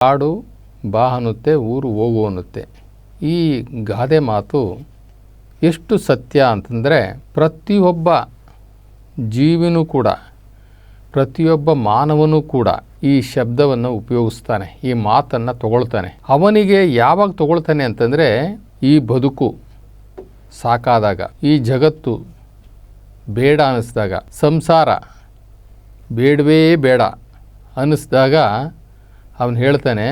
ಕಾಡು ಬಾ ಅನ್ನುತ್ತೆ, ಊರು ಹೋಗು ಅನ್ನುತ್ತೆ. ಈ ಗಾದೆ ಮಾತು ಎಷ್ಟು ಸತ್ಯ ಅಂತಂದರೆ, ಪ್ರತಿಯೊಬ್ಬ ಜೀವಿನೂ ಕೂಡ, ಪ್ರತಿಯೊಬ್ಬ ಮಾನವನೂ ಕೂಡ ಈ ಶಬ್ದವನ್ನು ಉಪಯೋಗಿಸ್ತಾನೆ, ಈ ಮಾತನ್ನು ತಗೊಳ್ತಾನೆ. ಅವನಿಗೆ ಯಾವಾಗ ತಗೊಳ್ತಾನೆ ಅಂತಂದರೆ, ಈ ಬದುಕು ಸಾಕಾದಾಗ, ಈ ಜಗತ್ತು ಬೇಡ ಅನ್ನಿಸ್ದಾಗ, ಸಂಸಾರ ಬೇಡವೇ ಬೇಡ ಅನ್ನಿಸ್ದಾಗ ಅವನು ಹೇಳ್ತಾನೆ,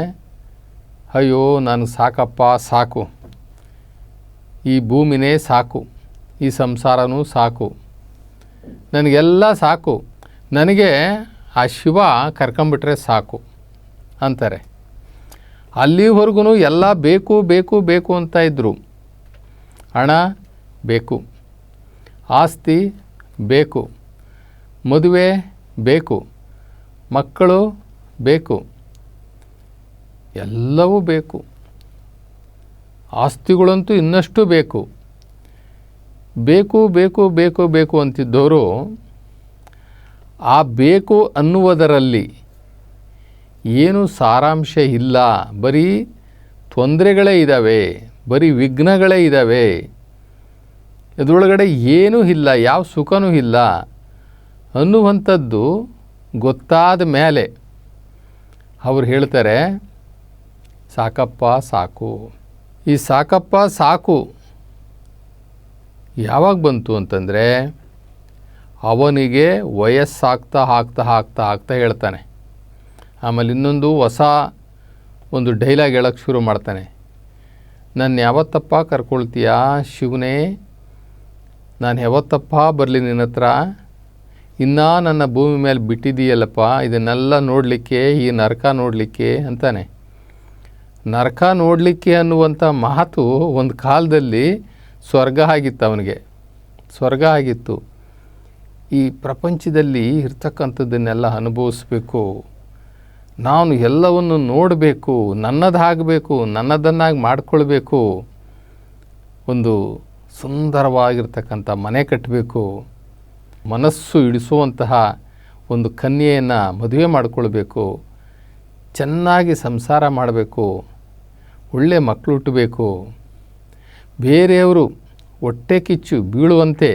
ಅಯ್ಯೋ ನನಗೆ ಸಾಕಪ್ಪ, ಸಾಕು, ಈ ಭೂಮಿನೇ ಸಾಕು, ಈ ಸಂಸಾರನೂ ಸಾಕು, ನನಗೆಲ್ಲ ಸಾಕು, ನನಗೆ ಆ ಶಿವ ಕರ್ಕೊಂಬಿಟ್ರೆ ಸಾಕು ಅಂತಾರೆ. ಅಲ್ಲಿವರೆಗೂ ಎಲ್ಲ ಬೇಕು ಬೇಕು ಬೇಕು ಅಂತ ಇದ್ದರು. ಹಣ ಬೇಕು, ಆಸ್ತಿ ಬೇಕು, ಮದುವೆ ಬೇಕು, ಮಕ್ಕಳು ಬೇಕು, ಎಲ್ಲವೂ ಬೇಕು. ಆಸ್ತಿಗಳಂತೂ ಇನ್ನಷ್ಟು ಬೇಕು. ಬೇಕು ಬೇಕು ಬೇಕು ಬೇಕು ಅಂತಿದ್ದವರು ಆ ಬೇಕು ಅನ್ನುವುದರಲ್ಲಿ ಏನು ಸಾರಾಂಶ ಇಲ್ಲ, ಬರೀ ತೊಂದರೆಗಳೇ ಇದ್ದಾವೆ, ಬರೀ ವಿಘ್ನಗಳೇ ಇದ್ದಾವೆ, ಇದರೊಳಗಡೆ ಏನೂ ಇಲ್ಲ, ಯಾವ ಸುಖನೂ ಇಲ್ಲ ಅನ್ನುವಂಥದ್ದು ಗೊತ್ತಾದ ಮೇಲೆ ಅವರು ಹೇಳ್ತಾರೆ, ಸಾಕಪ್ಪ ಸಾಕು. ಈ ಸಾಕಪ್ಪ ಸಾಕು ಯಾವಾಗ ಬಂತು ಅಂತಂದರೆ, ಅವನಿಗೆ ವಯಸ್ಸಾಗ್ತಾ ಆಗ್ತಾ ಆಗ್ತಾ ಆಗ್ತಾ ಹೇಳ್ತಾನೆ. ಆಮೇಲೆ ಇನ್ನೊಂದು ಹೊಸ ಒಂದು ಡೈಲಾಗ್ ಹೇಳೋಕ್ಕೆ ಶುರು ಮಾಡ್ತಾನೆ. ನಾನು ಯಾವತ್ತಪ್ಪ ಕರ್ಕೊಳ್ತೀಯಾ ಶಿವನೇ, ನಾನು ಯಾವತ್ತಪ್ಪ ಬರಲಿ ನಿನ್ನ ಹತ್ರ, ಇನ್ನೂ ನನ್ನ ಭೂಮಿ ಮೇಲೆ ಬಿಟ್ಟಿದ್ದೀಯಲ್ಲಪ್ಪ ಇದನ್ನೆಲ್ಲ ನೋಡಲಿಕ್ಕೆ, ಈ ನರಕ ನೋಡಲಿಕ್ಕೆ ಅಂತಾನೆ. ನರಕ ನೋಡಲಿಕ್ಕೆ ಅನ್ನುವಂಥ ಮಾತು ಒಂದು ಕಾಲದಲ್ಲಿ ಸ್ವರ್ಗ ಆಗಿತ್ತು, ಅವನಿಗೆ ಸ್ವರ್ಗ ಆಗಿತ್ತು. ಈ ಪ್ರಪಂಚದಲ್ಲಿ ಇರ್ತಕ್ಕಂಥದ್ದನ್ನೆಲ್ಲ ಅನುಭವಿಸ್ಬೇಕು, ನಾನು ಎಲ್ಲವನ್ನು ನೋಡಬೇಕು, ನನ್ನದಾಗಬೇಕು, ನನ್ನದನ್ನಾಗಿ ಮಾಡಿಕೊಳ್ಬೇಕು, ಒಂದು ಸುಂದರವಾಗಿರ್ತಕ್ಕಂಥ ಮನೆ ಕಟ್ಟಬೇಕು, ಮನಸ್ಸು ಇಡಿಸುವಂತಹ ಒಂದು ಕನ್ಯೆಯನ್ನು ಮದುವೆ ಮಾಡಿಕೊಳ್ಬೇಕು, ಚೆನ್ನಾಗಿ ಸಂಸಾರ ಮಾಡಬೇಕು, ಒಳ್ಳೆ ಮಕ್ಕಳು ಹುಟ್ಟಬೇಕು, ಬೇರೆಯವರು ಹೊಟ್ಟೆ ಕಿಚ್ಚು ಬೀಳುವಂತೆ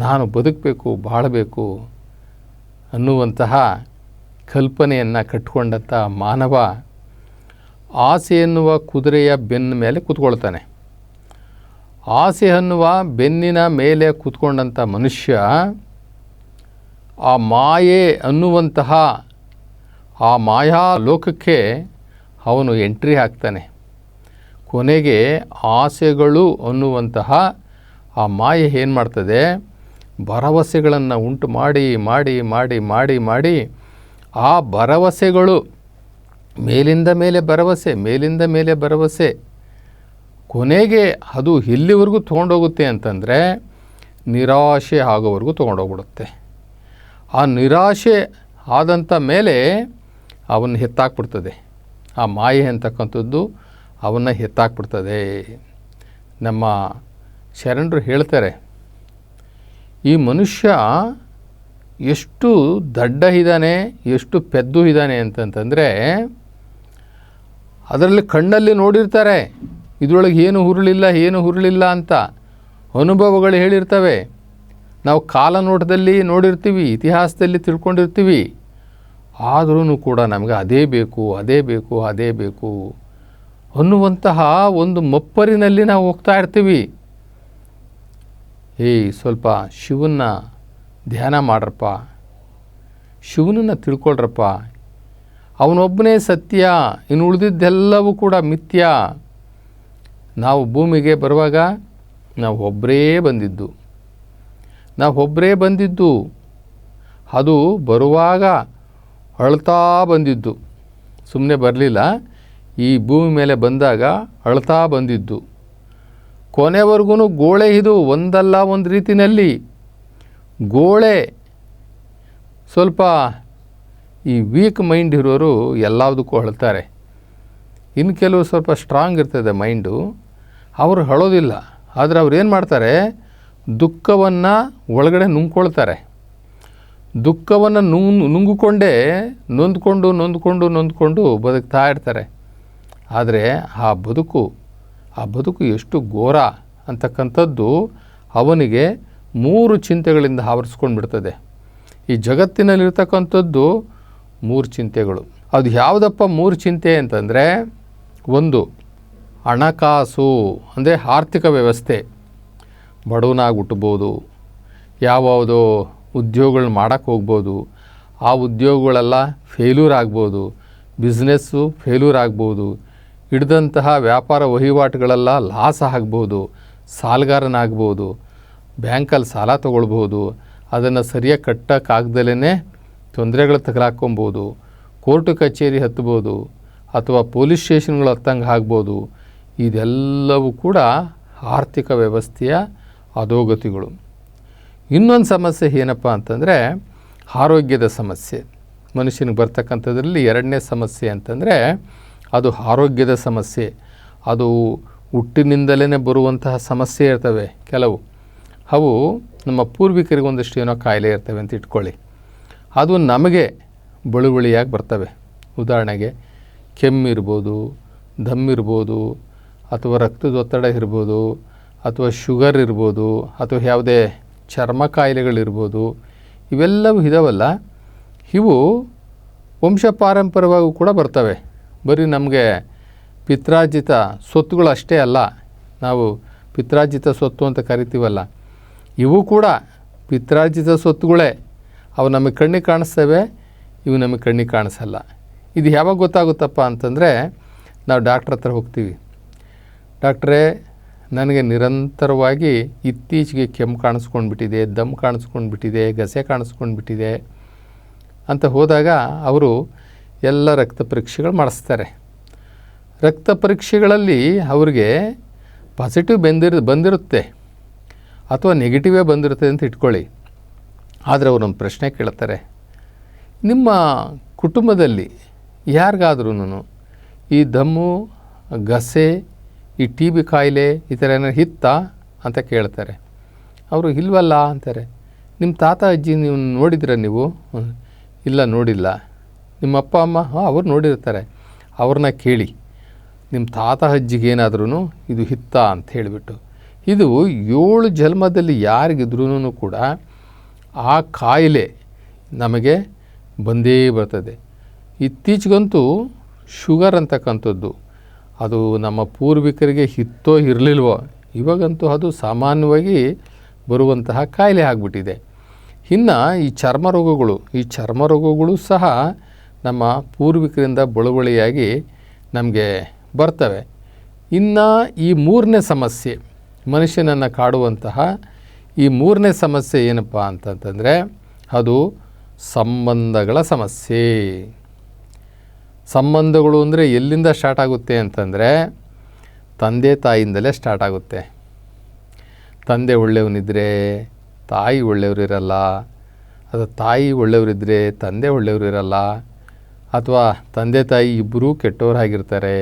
ನಾನು ಬದುಕಬೇಕು, ಬಾಳಬೇಕು ಅನ್ನುವಂತಹ ಕಲ್ಪನೆಯನ್ನು ಕಟ್ಟಿಕೊಂಡಂಥ ಮಾನವ ಆಸೆ ಎನ್ನುವ ಕುದುರೆಯ ಬೆನ್ನ ಮೇಲೆ ಕೂತ್ಕೊಳ್ತಾನೆ. ಆಸೆ ಅನ್ನುವ ಬೆನ್ನಿನ ಮೇಲೆ ಕೂತ್ಕೊಂಡಂಥ ಮನುಷ್ಯ ಆ ಮಾಯೆ ಅನ್ನುವಂತಹ ಆ ಮಾಯಾ ಲೋಕಕ್ಕೆ ಅವನು ಎಂಟ್ರಿ ಹಾಕ್ತಾನೆ. ಕೊನೆಗೆ ಆಸೆಗಳು ಅನ್ನುವಂತಹ ಆ ಮಾಯೆ ಏನು ಮಾಡ್ತದೆ, ಭರವಸೆಗಳನ್ನು ಉಂಟು ಮಾಡಿ ಮಾಡಿ ಮಾಡಿ ಮಾಡಿ ಮಾಡಿ ಆ ಭರವಸೆಗಳು ಮೇಲಿಂದ ಮೇಲೆ ಭರವಸೆ, ಮೇಲಿಂದ ಮೇಲೆ ಭರವಸೆ, ಕೊನೆಗೆ ಅದು ಎಲ್ಲಿವರೆಗೂ ತೊಗೊಂಡೋಗುತ್ತೆ ಅಂತಂದರೆ ನಿರಾಶೆ ಆಗೋವರೆಗೂ ತೊಗೊಂಡೋಗ್ಬಿಡುತ್ತೆ. ಆ ನಿರಾಶೆ ಆದಂಥ ಮೇಲೆ ಅವನ್ನ ಎತ್ತಾಕ್ಬಿಡ್ತದೆ. ಆ ಮಾಯೆ ಅಂತಕ್ಕಂಥದ್ದು ಅವನ್ನ ಎತ್ತಾಕ್ಬಿಡ್ತದೆ. ನಮ್ಮ ಶರಣರು ಹೇಳ್ತಾರೆ, ಈ ಮನುಷ್ಯ ಎಷ್ಟು ದಡ್ಡ ಇದ್ದಾನೆ, ಎಷ್ಟು ಪೆದ್ದು ಇದ್ದಾನೆ ಅಂತಂತಂದರೆ, ಅದರಲ್ಲಿ ಕಣ್ಣಲ್ಲಿ ನೋಡಿರ್ತಾರೆ, ಇದರೊಳಗೆ ಏನು ಹುರುಳಿಲ್ಲ ಏನು ಹುರುಳಿಲ್ಲ ಅಂತ ಅನುಭವಗಳು ಹೇಳಿರ್ತವೆ. ನಾವು ಕಾಲನೋಟದಲ್ಲಿ ನೋಡಿರ್ತೀವಿ, ಇತಿಹಾಸದಲ್ಲಿ ತಿಳ್ಕೊಂಡಿರ್ತೀವಿ. ಆದ್ರೂ ಕೂಡ ನಮಗೆ ಅದೇ ಬೇಕು ಅದೇ ಬೇಕು ಅದೇ ಬೇಕು ಅನ್ನುವಂತಹ ಒಂದು ಮಪ್ಪರಿನಲ್ಲಿ ನಾವು ಹೋಗ್ತಾ ಇರ್ತೀವಿ. ಸ್ವಲ್ಪ ಶಿವನ್ನ ಧ್ಯಾನ ಮಾಡ್ರಪ್ಪ, ಶಿವನನ್ನು ತಿಳ್ಕೊಳ್ರಪ್ಪ, ಅವನೊಬ್ಬನೇ ಸತ್ಯ, ಇನ್ನು ಉಳಿದಿದ್ದೆಲ್ಲವೂ ಕೂಡ ಮಿಥ್ಯ. ನಾವು ಭೂಮಿಗೆ ಬರುವಾಗ ನಾವು ಒಬ್ಬರೇ ಬಂದಿದ್ದು, ಅದು ಬರುವಾಗ ಅಳ್ತಾ ಬಂದಿದ್ದು, ಸುಮ್ಮನೆ ಬರಲಿಲ್ಲ. ಈ ಭೂಮಿ ಮೇಲೆ ಬಂದಾಗ ಅಳ್ತಾ ಬಂದಿದ್ದು, ಕೊನೆವರೆಗೂ ಗೋಳೆ ಇದು ಒಂದಲ್ಲ ಒಂದು ರೀತಿಯಲ್ಲಿ ಗೋಳೆ. ಸ್ವಲ್ಪ ಈ ವೀಕ್ ಮೈಂಡ್ ಇರೋರು ಎಲ್ಲದಕ್ಕೂ ಅಳ್ತಾರೆ. ಇನ್ನು ಕೆಲವು ಸ್ವಲ್ಪ ಸ್ಟ್ರಾಂಗ್ ಇರ್ತದೆ ಮೈಂಡು, ಅವರು ಅಳೋದಿಲ್ಲ. ಆದರೆ ಅವ್ರು ಏನು ಮಾಡ್ತಾರೆ, ದುಃಖವನ್ನು ಒಳಗಡೆ ನುಂಗ್ಕೊಳ್ತಾರೆ. ದುಃಖವನ್ನು ನುಂಗಿಕೊಂಡೇ ನೊಂದ್ಕೊಂಡು ಬದುಕ್ತಾ ಇರ್ತಾರೆ. ಆದರೆ ಆ ಬದುಕು ಎಷ್ಟು ಘೋರ ಅಂತಕ್ಕಂಥದ್ದು ಅವನಿಗೆ 3 ಚಿಂತೆಗಳಿಂದ ಆವರಿಸ್ಕೊಂಡು ಬಿಡ್ತದೆ. ಈ ಜಗತ್ತಿನಲ್ಲಿರ್ತಕ್ಕಂಥದ್ದು 3 ಚಿಂತೆಗಳು. ಅದು ಯಾವುದಪ್ಪ 3 ಚಿಂತೆ ಅಂತಂದರೆ, 1 ಹಣಕಾಸು ಅಂದರೆ ಆರ್ಥಿಕ ವ್ಯವಸ್ಥೆ. ಬಡವನಾಗಿ ಹುಟ್ಟಬೋದು, ಯಾವುದೋ ಉದ್ಯೋಗಗಳನ್ನ ಮಾಡೋಕ್ಕೆ ಹೋಗ್ಬೋದು, ಆ ಉದ್ಯೋಗಗಳೆಲ್ಲ ಫೇಲ್ಯೂರ್ ಆಗ್ಬೋದು, ಬಿಸ್ನೆಸ್ಸು ಫೇಲ್ಯೂರ್ ಆಗ್ಬೋದು, ಹಿಡಿದಂತಹ ವ್ಯಾಪಾರ ವಹಿವಾಟುಗಳೆಲ್ಲ ಲಾಸ್ ಆಗ್ಬೋದು, ಸಾಲಗಾರನಾಗ್ಬೋದು, ಬ್ಯಾಂಕಲ್ಲಿ ಸಾಲ ತೊಗೊಳ್ಬೋದು, ಅದನ್ನು ಸರಿಯಾಗಿ ಕಟ್ಟೋಕ್ಕಾಗ್ದಲೇ ತೊಂದರೆಗಳು ತಗಲಾಕ್ಕೊಬೋದು, ಕೋರ್ಟು ಕಚೇರಿ ಹತ್ಬೋದು, ಅಥವಾ ಪೊಲೀಸ್ ಸ್ಟೇಷನ್ಗಳು ಹತ್ತಂಗೆ ಆಗ್ಬೋದು. ಇದೆಲ್ಲವೂ ಕೂಡ ಆರ್ಥಿಕ ವ್ಯವಸ್ಥೆಯ ಅಧೋಗತಿಗಳು. ಇನ್ನೊಂದು ಸಮಸ್ಯೆ ಏನಪ್ಪ ಅಂತಂದರೆ ಆರೋಗ್ಯದ ಸಮಸ್ಯೆ. ಮನುಷ್ಯನಿಗೆ ಬರ್ತಕ್ಕಂಥದ್ರಲ್ಲಿ 2ನೇ ಸಮಸ್ಯೆ ಅಂತಂದರೆ ಅದು ಆರೋಗ್ಯದ ಸಮಸ್ಯೆ. ಅದು ಹುಟ್ಟಿನಿಂದಲೇ ಬರುವಂತಹ ಸಮಸ್ಯೆ ಇರ್ತವೆ ಕೆಲವು. ಅವು ನಮ್ಮ ಪೂರ್ವಿಕರಿಗೆ ಒಂದಷ್ಟು ಏನೋ ಕಾಯಿಲೆ ಇರ್ತವೆ ಅಂತ ಇಟ್ಕೊಳ್ಳಿ. ಅದು ನಮಗೆ ಬಳುವಳಿಯಾಗಿ ಬರ್ತವೆ. ಉದಾಹರಣೆಗೆ ಕೆಮ್ಮಿರ್ಬೋದು, ದಮ್ಮಿರ್ಬೋದು, ಅಥವಾ ರಕ್ತದೊತ್ತಡ ಇರ್ಬೋದು, ಅಥವಾ ಶುಗರ್ ಇರ್ಬೋದು, ಅಥವಾ ಯಾವುದೇ ಚರ್ಮ ಕಾಯಿಲೆಗಳಿರ್ಬೋದು. ಇವೆಲ್ಲವೂ ಇದಾವಲ್ಲ, ಇವು ವಂಶ ಪಾರಂಪರ್ಯವಾಗೂ ಕೂಡ ಬರ್ತವೆ. ಬರೀ ನಮಗೆ ಪಿತ್ರಾರ್ಜಿತ ಸ್ವತ್ತುಗಳು ಅಷ್ಟೇ ಅಲ್ಲ, ನಾವು ಪಿತ್ರಾರ್ಜಿತ ಸ್ವತ್ತು ಅಂತ ಕರಿತೀವಲ್ಲ, ಇವು ಕೂಡ ಪಿತ್ರಾರ್ಜಿತ ಸ್ವತ್ತುಗಳೇ. ಅವು ನಮಗೆ ಕಣ್ಣಿಗೆ ಕಾಣಿಸ್ತವೆ, ಇವು ನಮಗೆ ಕಣ್ಣಿಗೆ ಕಾಣಿಸಲ್ಲ. ಇದು ಯಾವಾಗ ಗೊತ್ತಾಗುತ್ತಪ್ಪ ಅಂತಂದರೆ, ನಾವು ಡಾಕ್ಟ್ರ್ ಹತ್ರ ಹೋಗ್ತೀವಿ. ಡಾಕ್ಟ್ರೇ, ನನಗೆ ನಿರಂತರವಾಗಿ ಇತ್ತೀಚೆಗೆ ಕೆಮ್ಮು ಕಾಣಿಸ್ಕೊಂಡ್ಬಿಟ್ಟಿದೆ, ದಮ್ ಕಾಣಿಸ್ಕೊಂಡ್ಬಿಟ್ಟಿದೆ, ಗಸೆ ಕಾಣಿಸ್ಕೊಂಡ್ಬಿಟ್ಟಿದೆ ಅಂತ ಹೋದಾಗ ಅವರು ಎಲ್ಲ ರಕ್ತ ಪರೀಕ್ಷೆಗಳು ಮಾಡಿಸ್ತಾರೆ. ರಕ್ತ ಪರೀಕ್ಷೆಗಳಲ್ಲಿ ಅವ್ರಿಗೆ ಪಾಸಿಟಿವ್ ಬಂದಿರುತ್ತೆ ಅಥವಾ ನೆಗೆಟಿವೇ ಬಂದಿರುತ್ತೆ ಅಂತ ಇಟ್ಕೊಳ್ಳಿ. ಆದರೆ ಅವರು ಒಂದು ಪ್ರಶ್ನೆ ಕೇಳ್ತಾರೆ, ನಿಮ್ಮ ಕುಟುಂಬದಲ್ಲಿ ಯಾರಿಗಾದ್ರೂ ಈ ದಮ್ಮು, ಗಸೆ, ಈ TB ಕಾಯಿಲೆ ಈ ಥರ ಏನಾರು ಇತ್ತಾ ಅಂತ ಕೇಳ್ತಾರೆ. ಅವರು ಇಲ್ವಲ್ಲ ಅಂತಾರೆ. ನಿಮ್ಮ ತಾತ ಅಜ್ಜಿ ನೀವು ನೋಡಿದ್ರೆ ನೀವು? ಇಲ್ಲ, ನೋಡಿಲ್ಲ. ನಿಮ್ಮ ಅಪ್ಪ ಅಮ್ಮ? ಅವ್ರು ನೋಡಿರ್ತಾರೆ. ಅವ್ರನ್ನ ಕೇಳಿ, ನಿಮ್ಮ ತಾತ ಅಜ್ಜಿಗೆ ಏನಾದ್ರೂ ಇದು ಇತ್ತಾ ಅಂತ ಹೇಳಿಬಿಟ್ಟು. ಇದು 7 ಜನ್ಮದಲ್ಲಿ ಯಾರಿಗಿದ್ರೂ ಕೂಡ ಆ ಕಾಯಿಲೆ ನಮಗೆ ಬಂದೇ ಬರ್ತದೆ. ಇತ್ತೀಚೆಗಂತೂ ಶುಗರ್ ಅಂತಕ್ಕಂಥದ್ದು ಅದು ನಮ್ಮ ಪೂರ್ವಿಕರಿಗೆ ಇತ್ತೋ ಇರಲಿಲ್ವೋ, ಇವಾಗಂತೂ ಅದು ಸಾಮಾನ್ಯವಾಗಿ ಬರುವಂತಹ ಕಾಯಿಲೆ ಆಗಿಬಿಟ್ಟಿದೆ. ಇನ್ನು ಈ ಚರ್ಮ ರೋಗಗಳು ಸಹ ನಮ್ಮ ಪೂರ್ವಿಕರಿಂದ ಬಳುವಳಿಯಾಗಿ ನಮಗೆ ಬರ್ತವೆ. ಇನ್ನು ಈ 3ನೇ ಸಮಸ್ಯೆ, ಮನುಷ್ಯನನ್ನು ಕಾಡುವಂತಹ ಈ 3ನೇ ಸಮಸ್ಯೆ ಏನಪ್ಪ ಅಂತಂತಂದರೆ ಅದು ಸಂಬಂಧಗಳ ಸಮಸ್ಯೆ. ಸಂಬಂಧಗಳು ಅಂದರೆ ಎಲ್ಲಿಂದ ಸ್ಟಾರ್ಟ್ ಆಗುತ್ತೆ ಅಂತಂದರೆ ತಂದೆ ತಾಯಿಯಿಂದಲೇ ಸ್ಟಾರ್ಟ್ ಆಗುತ್ತೆ. ತಂದೆ ಒಳ್ಳೆಯವನಿದ್ದರೆ ತಾಯಿ ಒಳ್ಳೆಯವರಿರಲ್ಲ, ಅಥವಾ ತಾಯಿ ಒಳ್ಳೆಯವರಿದ್ದರೆ ತಂದೆ ಒಳ್ಳೆಯವರಿರಲ್ಲ, ಅಥವಾ ತಂದೆ ತಾಯಿ ಇಬ್ಬರೂ ಕೆಟ್ಟವರಾಗಿರ್ತಾರೆ.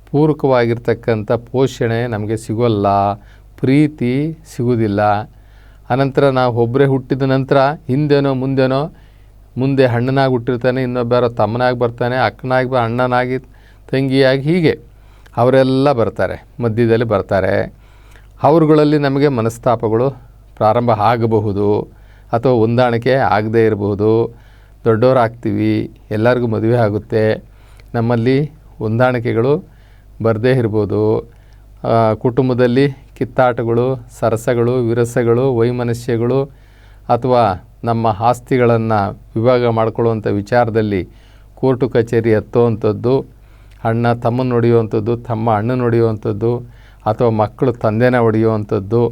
ಪೂರಕವಾಗಿರ್ತಕ್ಕಂಥ ಪೋಷಣೆ ನಮಗೆ ಸಿಗೋಲ್ಲ, ಪ್ರೀತಿ ಸಿಗೋದಿಲ್ಲ. ಅನಂತರ ನಾವು ಒಬ್ಬರೇ ಹುಟ್ಟಿದ ನಂತರ ಹಿಂದೆನೋ ಮುಂದೆ ಹಣ್ಣನಾಗಿ ಹುಟ್ಟಿರ್ತಾನೆ, ಇನ್ನೊಬ್ಬರ ತಮ್ಮನಾಗಿ ಬರ್ತಾನೆ, ಅಕ್ಕನಾಗಿ ಅಣ್ಣನಾಗಿ ತಂಗಿಯಾಗಿ, ಹೀಗೆ ಅವರೆಲ್ಲ ಬರ್ತಾರೆ, ಮಧ್ಯದಲ್ಲಿ ಬರ್ತಾರೆ. ಅವರುಗಳಲ್ಲಿ ನಮಗೆ ಮನಸ್ತಾಪಗಳು ಪ್ರಾರಂಭ ಆಗಬಹುದು, ಅಥವಾ ಹೊಂದಾಣಿಕೆ ಆಗದೇ ಇರಬಹುದು. ದೊಡ್ಡವರಾಗ್ತೀವಿ, ಎಲ್ಲರಿಗೂ ಮದುವೆ ಆಗುತ್ತೆ, ನಮ್ಮಲ್ಲಿ ಹೊಂದಾಣಿಕೆಗಳು ಬರದೇ ಇರ್ಬೋದು. ಕುಟುಂಬದಲ್ಲಿ ಕಿತ್ತಾಟಗಳು, ಸರಸಗಳು, ವಿರಸಗಳು, ವೈಮನಸ್ಯಗಳು, ಅಥವಾ ನಮ್ಮ ಆಸ್ತಿಗಳನ್ನು ವಿಭಾಗ ಮಾಡಿಕೊಳ್ಳುವಂಥ ವಿಚಾರದಲ್ಲಿ ಕೋರ್ಟು ಕಚೇರಿ ಹತ್ತುವಂಥದ್ದು, ಅಣ್ಣ ತಮ್ಮನ ಹೊಡೆಯುವಂಥದ್ದು, ತಮ್ಮ ಅಣ್ಣನ ಹೊಡೆಯುವಂಥದ್ದು, ಅಥವಾ ಮಕ್ಕಳು ತಂದೆನ ಹೊಡೆಯುವಂಥದ್ದು,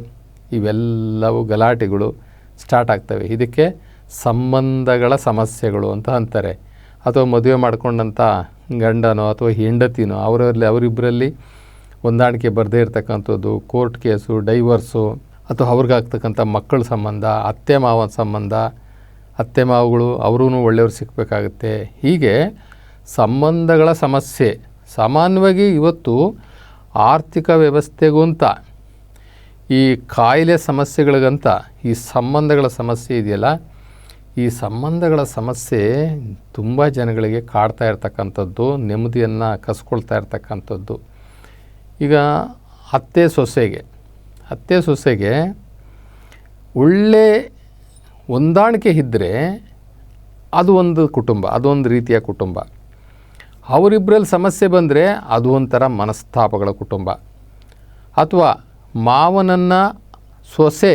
ಇವೆಲ್ಲವೂ ಗಲಾಟೆಗಳು ಸ್ಟಾರ್ಟ್ ಆಗ್ತವೆ. ಇದಕ್ಕೆ ಸಂಬಂಧಗಳ ಸಮಸ್ಯೆಗಳು ಅಂತ ಅಂತಾರೆ. ಅಥವಾ ಮದುವೆ ಮಾಡ್ಕೊಂಡಂಥ ಗಂಡನೋ ಅಥವಾ ಹೆಂಡತಿನೋ ಅವರಿಬ್ಬರಲ್ಲಿ ಹೊಂದಾಣಿಕೆ ಬರದೇ ಇರತಕ್ಕಂಥದ್ದು, ಕೋರ್ಟ್ ಕೇಸು, ಡೈವರ್ಸು, ಅಥವಾ ಅವ್ರಿಗಾಗ್ತಕ್ಕಂಥ ಮಕ್ಕಳ ಸಂಬಂಧ, ಅತ್ತೆ ಮಾವನ ಸಂಬಂಧ, ಅತ್ತೆ ಮಾವುಗಳು ಅವರೂ ಒಳ್ಳೆಯವ್ರು ಸಿಗಬೇಕಾಗುತ್ತೆ. ಹೀಗೆ ಸಂಬಂಧಗಳ ಸಮಸ್ಯೆ ಸಾಮಾನ್ಯವಾಗಿ ಇವತ್ತು ಆರ್ಥಿಕ ವ್ಯವಸ್ಥೆಗಂತ, ಈ ಕಾಯಿಲೆ ಸಮಸ್ಯೆಗಳಿಗಂತ ಈ ಸಂಬಂಧಗಳ ಸಮಸ್ಯೆ ಇದೆಯಲ್ಲ, ಈ ಸಂಬಂಧಗಳ ಸಮಸ್ಯೆ ತುಂಬ ಜನಗಳಿಗೆ ಕಾಡ್ತಾ ಇರ್ತಕ್ಕಂಥದ್ದು, ನೆಮ್ಮದಿಯನ್ನು ಕಸ್ಕೊಳ್ತಾ ಇರ್ತಕ್ಕಂಥದ್ದು. ಈಗ ಅತ್ತೆ ಸೊಸೆಗೆ ಒಳ್ಳೆ ಹೊಂದಾಣಿಕೆ ಇದ್ದರೆ ಅದು ಒಂದು ಕುಟುಂಬ, ಅದೊಂದು ರೀತಿಯ ಕುಟುಂಬ. ಅವರಿಬ್ಬರಲ್ಲಿ ಸಮಸ್ಯೆ ಬಂದರೆ ಅದು ಒಂಥರ ಮನಸ್ತಾಪಗಳ ಕುಟುಂಬ. ಅಥವಾ ಮಾವನನ್ನು ಸೊಸೆ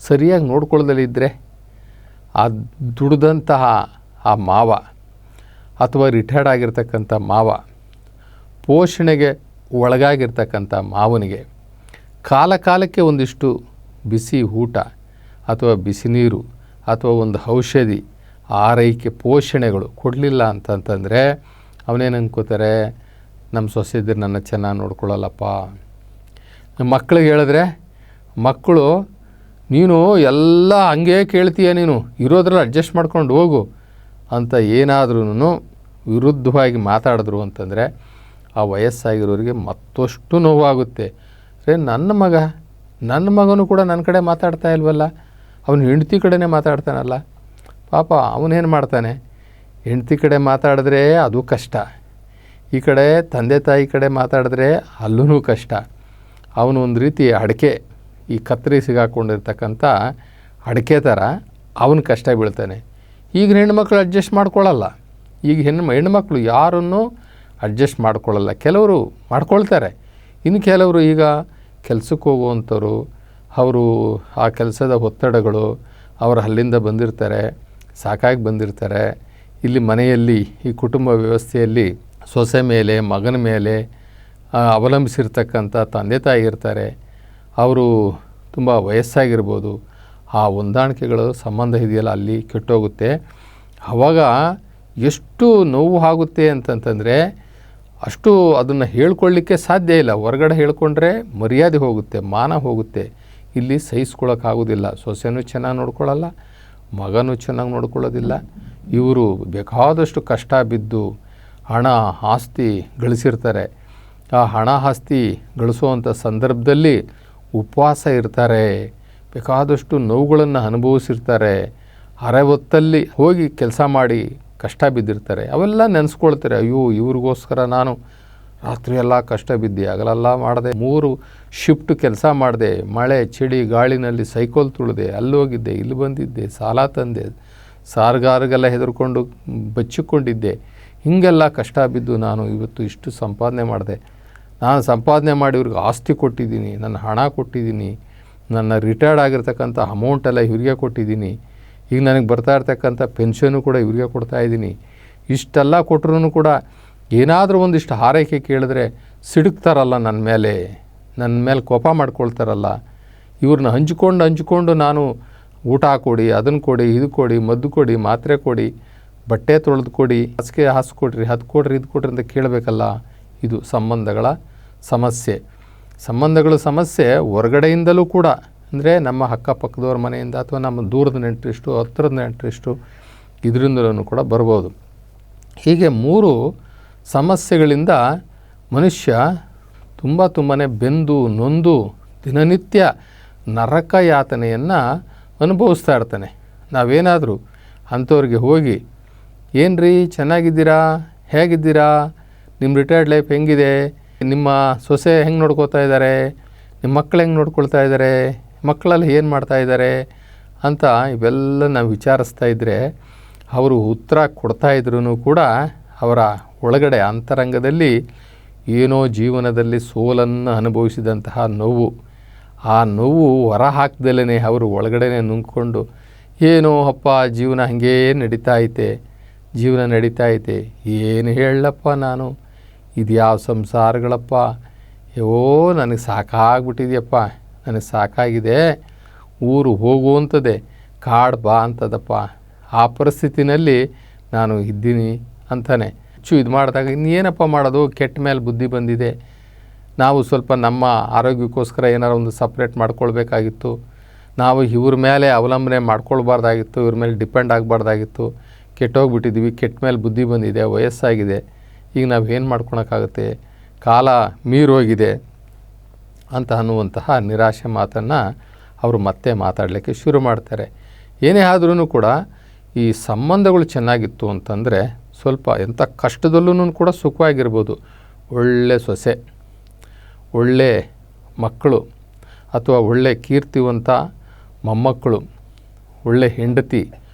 ಸರಿಯಾಗಿ ನೋಡ್ಕೊಳ್ಳದಲ್ಲಿದ್ದರೆ ಆ ದುಡಿದಂತಹ ಆ ಮಾವ ಅಥವಾ ರಿಟೈರ್ಡ್ ಆಗಿರ್ತಕ್ಕಂಥ ಮಾವ ಪೋಷಣೆಗೆ ಒಳಗಾಗಿರ್ತಕ್ಕಂಥ ಮಾವನಿಗೆ ಕಾಲಕ್ಕೆ ಒಂದಿಷ್ಟು ಬಿಸಿ ಊಟ ಅಥವಾ ಬಿಸಿ ನೀರು ಅಥವಾ ಒಂದು ಔಷಧಿ ಆರೈಕೆ ಪೋಷಣೆಗಳು ಕೊಡಲಿಲ್ಲ ಅಂತಂತಂದರೆ ಅವನೇನು ಅನ್ಕೋತಾರೆ, ನಮ್ಮ ಸೊಸೆದಿರು ನನ್ನ ಚೆನ್ನಾಗಿ ನೋಡ್ಕೊಳ್ಳಲ್ಲಪ್ಪ. ನಮ್ಮ ಮಕ್ಕಳಿಗೆ ಹೇಳಿದ್ರೆ ಮಕ್ಕಳು ನೀನು ಎಲ್ಲ ಹಂಗೆ ಕೇಳ್ತೀಯ, ನೀನು ಇರೋದ್ರಲ್ಲಿ ಅಡ್ಜಸ್ಟ್ ಮಾಡ್ಕೊಂಡು ಹೋಗು ಅಂತ ಏನಾದ್ರೂ ವಿರುದ್ಧವಾಗಿ ಮಾತಾಡಿದ್ರು ಅಂತಂದರೆ ಆ ವಯಸ್ಸಾಗಿರೋರಿಗೆ ಮತ್ತಷ್ಟು ನೋವಾಗುತ್ತೆ. ನನ್ನ ಮಗನೂ ಕೂಡ ನನ್ನ ಕಡೆ ಮಾತಾಡ್ತಾ ಇಲ್ವಲ್ಲ, ಅವನು ಹೆಂಡತಿ ಕಡೆನೇ ಮಾತಾಡ್ತಾನಲ್ಲ. ಪಾಪ ಅವನೇನು ಮಾಡ್ತಾನೆ, ಹೆಂಡತಿ ಕಡೆ ಮಾತಾಡಿದ್ರೆ ಅದು ಕಷ್ಟ, ಈ ಕಡೆ ತಂದೆ ತಾಯಿ ಕಡೆ ಮಾತಾಡಿದ್ರೆ ಅಲ್ಲೂ ಕಷ್ಟ. ಅವನು ಒಂದು ರೀತಿ ಅಡಿಕೆ, ಈ ಕತ್ತರಿ ಸಿಗಾಕೊಂಡಿರ್ತಕ್ಕಂಥ ಅಡಿಕೆ ಥರ ಅವನು ಕಷ್ಟ ಬೀಳ್ತಾನೆ. ಈಗ ಹೆಣ್ಮಕ್ಳು ಅಡ್ಜಸ್ಟ್ ಮಾಡ್ಕೊಳ್ಳಲ್ಲ. ಈಗ ಹೆಣ್ಮಕ್ಳು ಯಾರನ್ನು ಅಡ್ಜಸ್ಟ್ ಮಾಡ್ಕೊಳ್ಳಲ್ಲ. ಕೆಲವರು ಮಾಡ್ಕೊಳ್ತಾರೆ, ಇನ್ನು ಕೆಲವರು ಈಗ ಕೆಲಸಕ್ಕೆ ಹೋಗುವಂಥವ್ರು, ಅವರು ಆ ಕೆಲಸದ ಒತ್ತಡಗಳು, ಅವರು ಅಲ್ಲಿಂದ ಬಂದಿರ್ತಾರೆ, ಸಾಕಾಗಿ ಬಂದಿರ್ತಾರೆ. ಇಲ್ಲಿ ಮನೆಯಲ್ಲಿ ಈ ಕುಟುಂಬ ವ್ಯವಸ್ಥೆಯಲ್ಲಿ ಸೊಸೆ ಮೇಲೆ ಮಗನ ಮೇಲೆ ಅವಲಂಬಿಸಿರ್ತಕ್ಕಂಥ ತಂದೆ ತಾಯಿ ಇರ್ತಾರೆ. ಅವರು ತುಂಬ ವಯಸ್ಸಾಗಿರ್ಬೋದು. ಆ ಹೊಂದಾಣಿಕೆಗಳು ಸಂಬಂಧ ಇದೆಯಲ್ಲ ಅಲ್ಲಿ ಕೆಟ್ಟೋಗುತ್ತೆ. ಆವಾಗ ಎಷ್ಟು ನೋವು ಆಗುತ್ತೆ ಅಂತಂತಂದರೆ ಅಷ್ಟು ಅದನ್ನು ಹೇಳ್ಕೊಳ್ಳಿಕ್ಕೆ ಸಾಧ್ಯ ಇಲ್ಲ. ಹೊರಗಡೆ ಹೇಳ್ಕೊಂಡ್ರೆ ಮರ್ಯಾದೆ ಹೋಗುತ್ತೆ, ಮಾನ ಹೋಗುತ್ತೆ. ಇಲ್ಲಿ ಸಹಿಸ್ಕೊಳ್ಳೋಕ್ಕಾಗೋದಿಲ್ಲ. ಸೊಸೆನೂ ಚೆನ್ನಾಗಿ ನೋಡ್ಕೊಳ್ಳಲ್ಲ, ಮಗನೂ ಚೆನ್ನಾಗಿ ನೋಡ್ಕೊಳ್ಳೋದಿಲ್ಲ. ಇವರು ಬೇಕಾದಷ್ಟು ಕಷ್ಟ ಬಿದ್ದು ಹಣ ಆಸ್ತಿ ಗಳಿಸಿರ್ತಾರೆ. ಆ ಹಣ ಆಸ್ತಿ ಗಳಿಸುವಂಥ ಸಂದರ್ಭದಲ್ಲಿ ಉಪವಾಸ ಇರ್ತಾರೆ, ಬೇಕಾದಷ್ಟು ನೋವುಗಳನ್ನು ಅನುಭವಿಸಿರ್ತಾರೆ. ಅರೆ ಹೊತ್ತಲ್ಲಿ ಹೋಗಿ ಕೆಲಸ ಮಾಡಿ ಕಷ್ಟ ಬಿದ್ದಿರ್ತಾರೆ. ಅವೆಲ್ಲ ನೆನೆಸ್ಕೊಳ್ತಾರೆ, ಅಯ್ಯೋ ಇವ್ರಿಗೋಸ್ಕರ ನಾನು ರಾತ್ರಿ ಎಲ್ಲ ಕಷ್ಟ ಬಿದ್ದೆ, ಹಗಲೆಲ್ಲ ಮಾಡಿದೆ, 3 ಶಿಫ್ಟ್ ಕೆಲಸ ಮಾಡಿದೆ, ಮಳೆ ಚಳಿ ಗಾಳಿನಲ್ಲಿ ಸೈಕಲ್ ತುಳಿದೆ, ಅಲ್ಲೋಗಿದ್ದೆ, ಇಲ್ಲಿ ಬಂದಿದ್ದೆ, ಸಾಲ ತಂದೆ, ಸಾರ್ಗಾರಿಗೆಲ್ಲ ಹೆದರ್ಕೊಂಡು ಬಚ್ಚಿಕೊಂಡಿದ್ದೆ. ಹೀಗೆಲ್ಲ ಕಷ್ಟ ಬಿದ್ದು ನಾನು ಇವತ್ತು ಇಷ್ಟು ಸಂಪಾದನೆ ಮಾಡಿದೆ. ನಾನು ಸಂಪಾದನೆ ಮಾಡಿ ಇವ್ರಿಗೆ ಆಸ್ತಿ ಕೊಟ್ಟಿದ್ದೀನಿ, ನನ್ನ ಹಣ ಕೊಟ್ಟಿದ್ದೀನಿ, ನನ್ನ ರಿಟೈರ್ಡ್ ಆಗಿರ್ತಕ್ಕಂಥ ಅಮೌಂಟೆಲ್ಲ ಇವ್ರಿಗೆ ಕೊಟ್ಟಿದ್ದೀನಿ. ಈಗ ನನಗೆ ಬರ್ತಾ ಇರ್ತಕ್ಕಂಥ ಪೆನ್ಷನು ಕೂಡ ಇವ್ರಿಗೆ ಕೊಡ್ತಾಯಿದ್ದೀನಿ. ಇಷ್ಟೆಲ್ಲ ಕೊಟ್ಟರು ಕೂಡ ಏನಾದರೂ ಒಂದಿಷ್ಟು ಹಾರೈಕೆ ಕೇಳಿದ್ರೆ ಸಿಡುಕ್ತಾರಲ್ಲ, ನನ್ನ ಮೇಲೆ ಕೋಪ ಮಾಡ್ಕೊಳ್ತಾರಲ್ಲ. ಇವ್ರನ್ನ ಹಂಚ್ಕೊಂಡು ನಾನು ಊಟ ಕೊಡಿ, ಅದನ್ನು ಕೊಡಿ, ಇದು ಕೊಡಿ, ಮದ್ದು ಕೊಡಿ, ಮಾತ್ರೆ ಕೊಡಿ, ಬಟ್ಟೆ ತೊಳೆದು ಕೊಡಿ, ಹಾಸಿಗೆ ಹಾಸ್ಕೊಡ್ರಿ, ಅದು ಕೊಡ್ರಿ, ಇದು ಕೊಡ್ರಿ ಅಂತ ಕೇಳಬೇಕಲ್ಲ. ಇದು ಸಂಬಂಧಗಳ ಸಮಸ್ಯೆ. ಸಂಬಂಧಗಳ ಸಮಸ್ಯೆ ಹೊರಗಡೆಯಿಂದಲೂ ಕೂಡ, ಅಂದರೆ ನಮ್ಮ ಅಕ್ಕಪಕ್ಕದವ್ರ ಮನೆಯಿಂದ ಅಥವಾ ನಮ್ಮ ದೂರದ ನೆಂಟರಿಷ್ಟು, ಹತ್ತಿರದ ನೆಂಟರಿಷ್ಟು, ಇದರಿಂದಲೂ ಕೂಡ ಬರ್ಬೋದು. ಹೀಗೆ 3 ಸಮಸ್ಯೆಗಳಿಂದ ಮನುಷ್ಯ ತುಂಬಾ ಬೆಂದು ನೊಂದು ದಿನನಿತ್ಯ ನರಕ ಯಾತನೆಯನ್ನು ಅನುಭವಿಸ್ತಾ ಇರ್ತಾನೆ. ನಾವೇನಾದರೂ ಅಂಥವ್ರಿಗೆ ಹೋಗಿ, ಏನ್ರಿ ಚೆನ್ನಾಗಿದ್ದೀರಾ, ಹೇಗಿದ್ದೀರಾ, ನಿಮ್ಮ ರಿಟೈರ್ಡ್ ಲೈಫ್ ಹೆಂಗಿದೆ, ನಿಮ್ಮ ಸೊಸೆ ಹೆಂಗೆ ನೋಡ್ಕೋತಾ ಇದ್ದಾರೆ, ನಿಮ್ಮ ಮಕ್ಕಳು ಹೆಂಗೆ ನೋಡ್ಕೊಳ್ತಾ ಇದ್ದಾರೆ, ಮಕ್ಕಳೆಲ್ಲ ಏನು ಮಾಡ್ತಾಯಿದ್ದಾರೆ ಅಂತ ಇವೆಲ್ಲ ನಾವು ವಿಚಾರಿಸ್ತಾ ಇದ್ದರೆ ಅವರು ಉತ್ತರ ಕೊಡ್ತಾಯಿದ್ರೂ ಕೂಡ ಅವರ ಒಳಗಡೆ ಅಂತರಂಗದಲ್ಲಿ ಏನೋ ಜೀವನದಲ್ಲಿ ಸೋಲನ್ನು ಅನುಭವಿಸಿದಂತಹ ನೋವು, ಆ ನೋವು ಹೊರ ಹಾಕ್ದಲೇ ಅವರು ಒಳಗಡೆ ನುಂಗ್ಕೊಂಡು ಏನೋ ಅಪ್ಪ ಜೀವನ ಹಾಗೇ ಜೀವನ ನಡೀತಾ ಐತೆ, ಏನು ಹೇಳಪ್ಪ ನಾನು, ಇದು ಯಾವ ಸಂಸಾರಗಳಪ್ಪ, ನನಗೆ ಸಾಕಾಗ್ಬಿಟ್ಟಿದೆಯಪ್ಪ, ನನಗೆ ಸಾಕಾಗಿದೆ, ಊರು ಹೋಗುವಂಥದ್ದೇ, ಕಾಡು ಬಾ ಅಂತದಪ್ಪ, ಆ ಪರಿಸ್ಥಿತಿನಲ್ಲಿ ನಾನು ಇದ್ದೀನಿ ಅಂತಾನೆ. ಇದು ಮಾಡಿದಾಗ ಇನ್ನೇನಪ್ಪ ಮಾಡೋದು, ಕೆಟ್ಟ ಮೇಲೆ ಬುದ್ಧಿ ಬಂದಿದೆ, ನಾವು ಸ್ವಲ್ಪ ನಮ್ಮ ಆರೋಗ್ಯಕ್ಕೋಸ್ಕರ ಏನಾರು ಒಂದು ಸಪ್ರೇಟ್ ಮಾಡ್ಕೊಳ್ಬೇಕಾಗಿತ್ತು, ನಾವು ಇವ್ರ ಮೇಲೆ ಅವಲಂಬನೆ ಮಾಡ್ಕೊಳ್ಬಾರ್ದಾಗಿತ್ತು, ಇವ್ರ ಮೇಲೆ ಡಿಪೆಂಡ್ ಆಗಬಾರ್ದಾಗಿತ್ತು, ಕೆಟ್ಟೋಗ್ಬಿಟ್ಟಿದ್ದೀವಿ, ಕೆಟ್ಟ ಮೇಲೆ ಬುದ್ಧಿ ಬಂದಿದೆ, ವಯಸ್ಸಾಗಿದೆ, ಈಗ ನಾವು ಏನು ಮಾಡ್ಕೊಳಕ್ಕಾಗುತ್ತೆ, ಕಾಲ ಮೀರೋಗಿದೆ ಅಂತ ಅನ್ನುವಂತಹ ನಿರಾಶೆ ಮಾತನ್ನು ಅವರು ಮತ್ತೆ ಮಾತಾಡಲಿಕ್ಕೆ ಶುರು ಮಾಡ್ತಾರೆ. ಏನೇ ಆದ್ರೂ ಕೂಡ ಈ ಸಂಬಂಧಗಳು ಚೆನ್ನಾಗಿತ್ತು ಅಂತಂದರೆ ಸ್ವಲ್ಪ ಎಂಥ ಕಷ್ಟದಲ್ಲೂ ಕೂಡ ಸುಖವಾಗಿರ್ಬೋದು. ಒಳ್ಳೆ ಸೊಸೆ, ಒಳ್ಳೆ ಮಕ್ಕಳು, ಅಥವಾ ಒಳ್ಳೆ ಕೀರ್ತಿವಂತ ಮೊಮ್ಮಕ್ಕಳು, ಒಳ್ಳೆ ಹೆಂಡತಿ,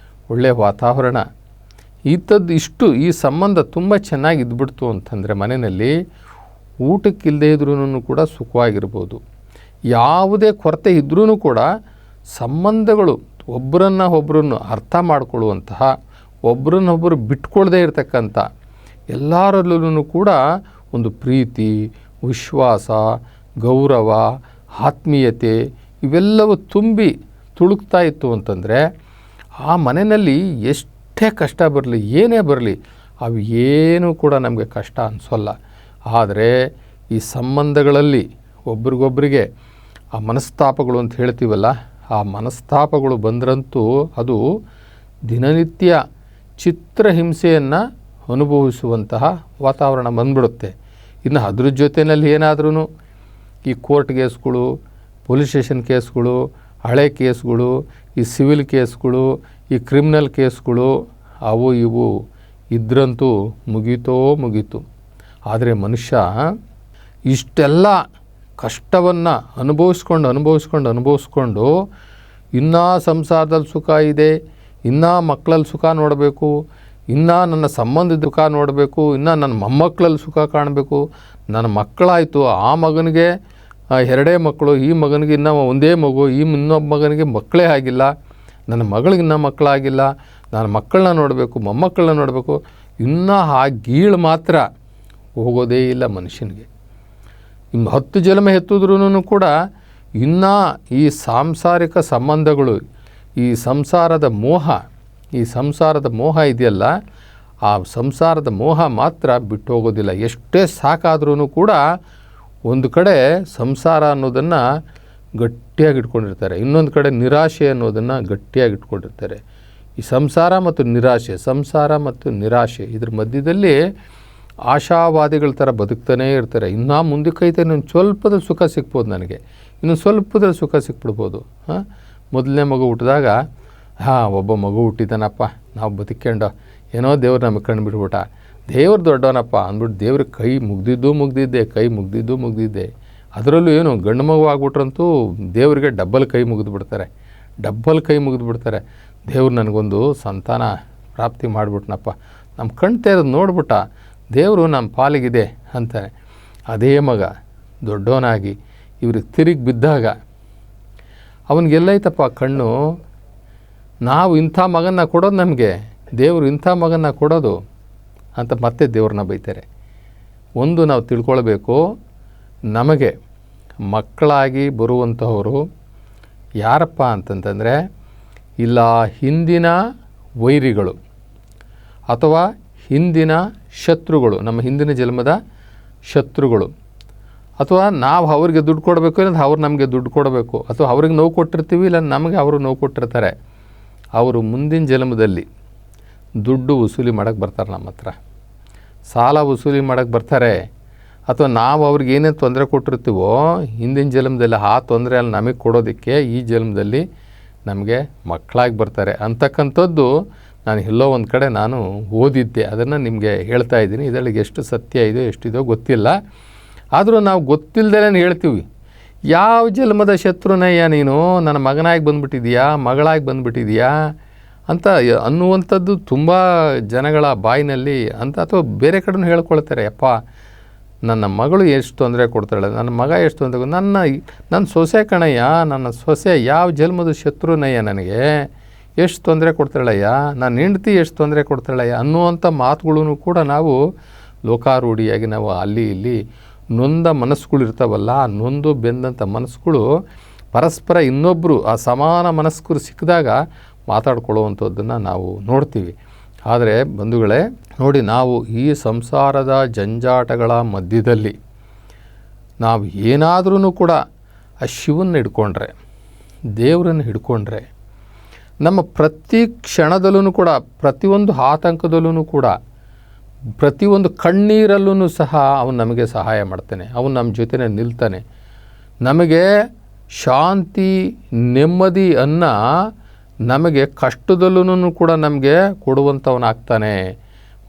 ಒಳ್ಳೆ ವಾತಾವರಣ, ಇಷ್ಟು ಈ ಸಂಬಂಧ ತುಂಬ ಚೆನ್ನಾಗಿ ಇದ್ಬಿಡ್ತು ಅಂತಂದರೆ ಮನೆಯಲ್ಲಿ ಊಟಕ್ಕಿಲ್ಲದೆ ಇದ್ರೂ ಕೂಡ ಸುಖವಾಗಿರ್ಬೋದು. ಯಾವುದೇ ಕೊರತೆ ಇದ್ರೂ ಕೂಡ ಸಂಬಂಧಗಳು ಒಬ್ಬರನ್ನು ಅರ್ಥ ಮಾಡಿಕೊಳ್ಳುವಂತಹ, ಒಬ್ಬರನ್ನೊಬ್ಬರು ಬಿಟ್ಕೊಳ್ಳದೇ ಇರತಕ್ಕಂಥ, ಎಲ್ಲರಲ್ಲೂ ಕೂಡ ಒಂದು ಪ್ರೀತಿ, ವಿಶ್ವಾಸ, ಗೌರವ, ಆತ್ಮೀಯತೆ ಇವೆಲ್ಲವೂ ತುಂಬಿ ತುಳುಕ್ತಾ ಇತ್ತು ಅಂತಂದರೆ ಆ ಮನೆಯಲ್ಲಿ ಎಷ್ಟೇ ಕಷ್ಟ ಬರಲಿ, ಏನೇ ಬರಲಿ, ಅವು ಏನೂ ಕೂಡ ನಮಗೆ ಕಷ್ಟ ಅನಿಸೋಲ್ಲ. ಆದರೆ ಈ ಸಂಬಂಧಗಳಲ್ಲಿ ಒಬ್ರಿಗೊಬ್ಬರಿಗೆ ಆ ಮನಸ್ತಾಪಗಳು ಅಂತ ಹೇಳ್ತೀವಲ್ಲ, ಆ ಮನಸ್ತಾಪಗಳು ಬಂದ್ರಂತೂ ಅದು ದಿನನಿತ್ಯ ಚಿತ್ರಹಿಂಸೆಯನ್ನು ಅನುಭವಿಸುವಂತಹ ವಾತಾವರಣ ಬಂದ್ಬಿಡುತ್ತೆ. ಇನ್ನು ಅದ್ರ ಜೊತೆಯಲ್ಲಿ ಏನಾದ್ರೂ ಈ ಕೋರ್ಟ್ ಕೇಸ್ಗಳು, ಪೊಲೀಸ್ ಸ್ಟೇಷನ್ ಕೇಸ್ಗಳು, ಹಳೆ ಕೇಸ್ಗಳು, ಈ ಸಿವಿಲ್ ಕೇಸ್ಗಳು, ಈ ಕ್ರಿಮಿನಲ್ ಕೇಸ್ಗಳು, ಅವು ಇವು ಇದ್ರಂತೂ ಮುಗೀತು. ಆದರೆ ಮನುಷ್ಯ ಇಷ್ಟೆಲ್ಲ ಕಷ್ಟವನ್ನು ಅನುಭವಿಸ್ಕೊಂಡು ಇನ್ನೂ ಸಂಸಾರದಲ್ಲಿ ಸುಖ ಇದೆ, ಇನ್ನೂ ಮಕ್ಕಳಲ್ಲಿ ಸುಖ ನೋಡಬೇಕು, ಇನ್ನೂ ನನ್ನ ಸಂಬಂಧದ ಸುಖ ನೋಡಬೇಕು, ಇನ್ನೂ ನನ್ನ ಮೊಮ್ಮಕ್ಕಳಲ್ಲಿ ಸುಖ ಕಾಣಬೇಕು, ನನ್ನ ಮಕ್ಕಳಾಯಿತು, ಆ ಮಗನಿಗೆ 2 ಮಕ್ಕಳು, ಈ ಮಗನಿಗೆ ಇನ್ನೂ ಒಂದೇ ಮಗು, ಇನ್ನೊಬ್ಬ ಮಗನಿಗೆ ಮಕ್ಕಳೇ ಆಗಿಲ್ಲ, ನನ್ನ ಮಗಳಿಗೆ ಇನ್ನೂ ಮಕ್ಕಳಾಗಿಲ್ಲ, ನಾನು ಮಕ್ಕಳನ್ನ ನೋಡಬೇಕು, ಮೊಮ್ಮಕ್ಕಳನ್ನ ನೋಡಬೇಕು, ಇನ್ನೂ ಆ ಗೀಳು ಮಾತ್ರ ಹೋಗೋದೇ ಇಲ್ಲ ಮನುಷ್ಯನಿಗೆ. ಇನ್ನು 10 ಜನ್ಮ ಎತ್ತಿದ್ರೂ ಕೂಡ ಇನ್ನೂ ಈ ಸಾಂಸಾರಿಕ ಸಂಬಂಧಗಳು, ಈ ಸಂಸಾರದ ಮೋಹ ಇದೆಯಲ್ಲ, ಆ ಸಂಸಾರದ ಮೋಹ ಮಾತ್ರ ಬಿಟ್ಟು ಹೋಗೋದಿಲ್ಲ. ಎಷ್ಟೇ ಸಾಕಾದ್ರೂ ಕೂಡ ಒಂದು ಕಡೆ ಸಂಸಾರ ಅನ್ನೋದನ್ನು ಗಟ್ಟಿಯಾಗಿ ಇಟ್ಕೊಂಡಿರ್ತಾರೆ, ಇನ್ನೊಂದು ಕಡೆ ನಿರಾಶೆ ಅನ್ನೋದನ್ನು ಗಟ್ಟಿಯಾಗಿ ಇಟ್ಕೊಂಡಿರ್ತಾರೆ. ಈ ಸಂಸಾರ ಮತ್ತು ನಿರಾಶೆ ಇದ್ರ ಮಧ್ಯದಲ್ಲಿ ಆಶಾವಾದಿಗಳ ಥರ ಬದುಕ್ತಾನೇ ಇರ್ತಾರೆ. ಇನ್ನೂ ಮುಂದಕ್ಕೈತೆ, ಇನ್ನೊಂದು ಸ್ವಲ್ಪದಲ್ಲಿ ಸುಖ ಸಿಗ್ಬೋದು, ನನಗೆ ಇನ್ನೊಂದು ಸ್ವಲ್ಪದಲ್ಲಿ ಸುಖ ಸಿಕ್ಬಿಡ್ಬೋದು. ಮೊದಲನೇ ಮಗು ಹುಟ್ಟಿದಾಗ ಒಬ್ಬ ಮಗು ಹುಟ್ಟಿದ್ದಾನಪ್ಪ, ನಾವು ಬದುಕೊಂಡು ಏನೋ ದೇವ್ರು ನಮಗೆ ಕಂಡುಬಿಟ್ಬಿಟ್ಟ, ದೇವ್ರು ದೊಡ್ಡವನಪ್ಪ ಅಂದ್ಬಿಟ್ಟು ದೇವ್ರಿಗೆ ಕೈ ಮುಗ್ದಿದ್ದೆ. ಅದರಲ್ಲೂ ಏನು ಗಂಡು ಮಗು ಆಗ್ಬಿಟ್ರಂತೂ ದೇವರಿಗೆ ಡಬ್ಬಲ್ ಕೈ ಮುಗಿದ್ಬಿಡ್ತಾರೆ. ದೇವ್ರು ನನಗೊಂದು ಸಂತಾನ ಪ್ರಾಪ್ತಿ ಮಾಡಿಬಿಟ್ನಪ್ಪ, ನಮ್ಮ ಕಣ್ಣು ತೆರೆದು ನೋಡ್ಬಿಟ್ಟ, ದೇವರು ನಮ್ಮ ಪಾಲಿಗಿದೆ ಅಂತಾರೆ. ಅದೇ ಮಗ ದೊಡ್ಡವನಾಗಿ ಇವ್ರಿಗೆ ತಿರುಗಿ ಬಿದ್ದಾಗ ಅವನಿಗೆಲ್ಲೈತಪ್ಪ ಕಣ್ಣು, ನಾವು ಇಂಥ ಮಗನ್ನ ಕೊಡೋದು, ನಮಗೆ ದೇವರು ಇಂಥ ಮಗನ್ನ ಕೊಡೋದು ಅಂತ ಮತ್ತೆ ದೇವ್ರನ್ನ ಬೈತಾರೆ. ಒಂದು ನಾವು ತಿಳ್ಕೊಳ್ಬೇಕು, ನಮಗೆ ಮಕ್ಕಳಾಗಿ ಬರುವಂತಹವರು ಯಾರಪ್ಪ ಅಂತಂತಂದರೆ, ಇಲ್ಲ ಹಿಂದಿನ ವೈರಿಗಳು ಅಥವಾ ಹಿಂದಿನ ಶತ್ರುಗಳು, ನಮ್ಮ ಹಿಂದಿನ ಜನ್ಮದ ಶತ್ರುಗಳು, ಅಥವಾ ನಾವು ಅವ್ರಿಗೆ ದುಡ್ಡು ಕೊಡಬೇಕು, ಇಲ್ಲ ಅವ್ರು ನಮಗೆ ದುಡ್ಡು ಕೊಡಬೇಕು, ಅಥವಾ ಅವ್ರಿಗೆ ನೋವು ಕೊಟ್ಟಿರ್ತೀವಿ, ಇಲ್ಲ ನಮಗೆ ಅವರು ನೋವು ಕೊಟ್ಟಿರ್ತಾರೆ. ಅವರು ಮುಂದಿನ ಜನ್ಮದಲ್ಲಿ ದುಡ್ಡು ವಸೂಲಿ ಮಾಡೋಕ್ಕೆ ಬರ್ತಾರೆ, ನಮ್ಮ ಹತ್ರ ಸಾಲ ವಸೂಲಿ ಮಾಡೋಕ್ಕೆ ಬರ್ತಾರೆ, ಅಥವಾ ನಾವು ಅವ್ರಿಗೆ ಏನೇನು ತೊಂದರೆ ಕೊಟ್ಟಿರ್ತೀವೋ ಹಿಂದಿನ ಜನ್ಮದಲ್ಲಿ ಆ ತೊಂದರೆಯಲ್ಲಿ ನಮಗೆ ಕೊಡೋದಕ್ಕೆ ಈ ಜನ್ಮದಲ್ಲಿ ನಮಗೆ ಮಕ್ಕಳಾಗಿ ಬರ್ತಾರೆ ಅಂತಕ್ಕಂಥದ್ದು ನಾನು ಎಲ್ಲೋ ಒಂದು ಕಡೆ ನಾನು ಓದಿದ್ದೆ. ಅದನ್ನು ನಿಮಗೆ ಹೇಳ್ತಾ ಇದ್ದೀನಿ. ಇದರೊಳಗೆ ಎಷ್ಟು ಸತ್ಯ ಇದೆಯೋ ಎಷ್ಟಿದೆಯೋ ಗೊತ್ತಿಲ್ಲ, ಆದರೂ ನಾವು ಗೊತ್ತಿಲ್ಲದೇ ಹೇಳ್ತೀವಿ, ಯಾವ ಜನ್ಮದ ಶತ್ರುನಯ್ಯ ನೀನು, ನನ್ನ ಮಗನಾಗಿ ಬಂದುಬಿಟ್ಟಿದೆಯಾ, ಮಗಳಾಗಿ ಬಂದುಬಿಟ್ಟಿದೆಯಾ ಅಂತ ಅನ್ನುವಂಥದ್ದು ತುಂಬ ಜನಗಳ ಬಾಯಿನಲ್ಲಿ ಅಂತ, ಅಥವಾ ಬೇರೆ ಕಡೆನೂ ಹೇಳ್ಕೊಳ್ತಾರೆ. ಅಪ್ಪ ನನ್ನ ಮಗಳು ಎಷ್ಟು ತೊಂದರೆ ಕೊಡ್ತಾಳೆ, ನನ್ನ ಮಗ ಎಷ್ಟು ತೊಂದರೆ, ನನ್ನ ಸೊಸೆ ಕಣಯ್ಯ, ನನ್ನ ಸೊಸೆ ಯಾವ ಜನ್ಮದ ಶತ್ರುನಯ್ಯ, ನನಗೆ ಎಷ್ಟು ತೊಂದರೆ ಕೊಡ್ತಾಳಯ್ಯ, ನನ್ನ ಹೆಂಡತಿ ಎಷ್ಟು ತೊಂದರೆ ಕೊಡ್ತಾಳಯ್ಯ ಅನ್ನುವಂಥ ಮಾತುಗಳೂ ಕೂಡ ನಾವು ಲೋಕಾರೂಢಿಯಾಗಿ ನಾವು ಅಲ್ಲಿ ಇಲ್ಲಿ ನೊಂದ ಮನಸ್ಸುಗಳು ಇರ್ತಾವಲ್ಲ, ಆ ನೊಂದು ಬೆಂದಂಥ ಮನಸ್ಸುಗಳು ಪರಸ್ಪರ ಇನ್ನೊಬ್ಬರು ಆ ಸಮಾನ ಮನಸ್ಕರು ಸಿಕ್ಕಿದಾಗ ಮಾತಾಡ್ಕೊಳ್ಳುವಂಥದ್ದನ್ನು ನಾವು ನೋಡ್ತೀವಿ. ಆದರೆ ಬಂಧುಗಳೇ ನೋಡಿ, ನಾವು ಈ ಸಂಸಾರದ ಜಂಜಾಟಗಳ ಮಧ್ಯದಲ್ಲಿ ನಾವು ಏನಾದ್ರೂ ಕೂಡ ಆ ಶಿವನ್ನ ಹಿಡ್ಕೊಂಡ್ರೆ, ದೇವರನ್ನು ಹಿಡ್ಕೊಂಡ್ರೆ, ನಮ್ಮ ಪ್ರತಿ ಕ್ಷಣದಲ್ಲೂ ಕೂಡ, ಪ್ರತಿಯೊಂದು ಆತಂಕದಲ್ಲೂ ಕೂಡ, ಪ್ರತಿಯೊಂದು ಕಣ್ಣೀರಲ್ಲೂ ಸಹ ಅವನು ನಮಗೆ ಸಹಾಯ ಮಾಡ್ತಾನೆ, ಅವನು ನಮ್ಮ ಜೊತೆನೇ ನಿಲ್ತಾನೆ. ನಮಗೆ ಶಾಂತಿ ನೆಮ್ಮದಿ ನಮಗೆ ಕಷ್ಟದಲ್ಲೂ ಕೂಡ ನಮಗೆ ಕೊಡುವಂಥವನಾಗ್ತಾನೆ.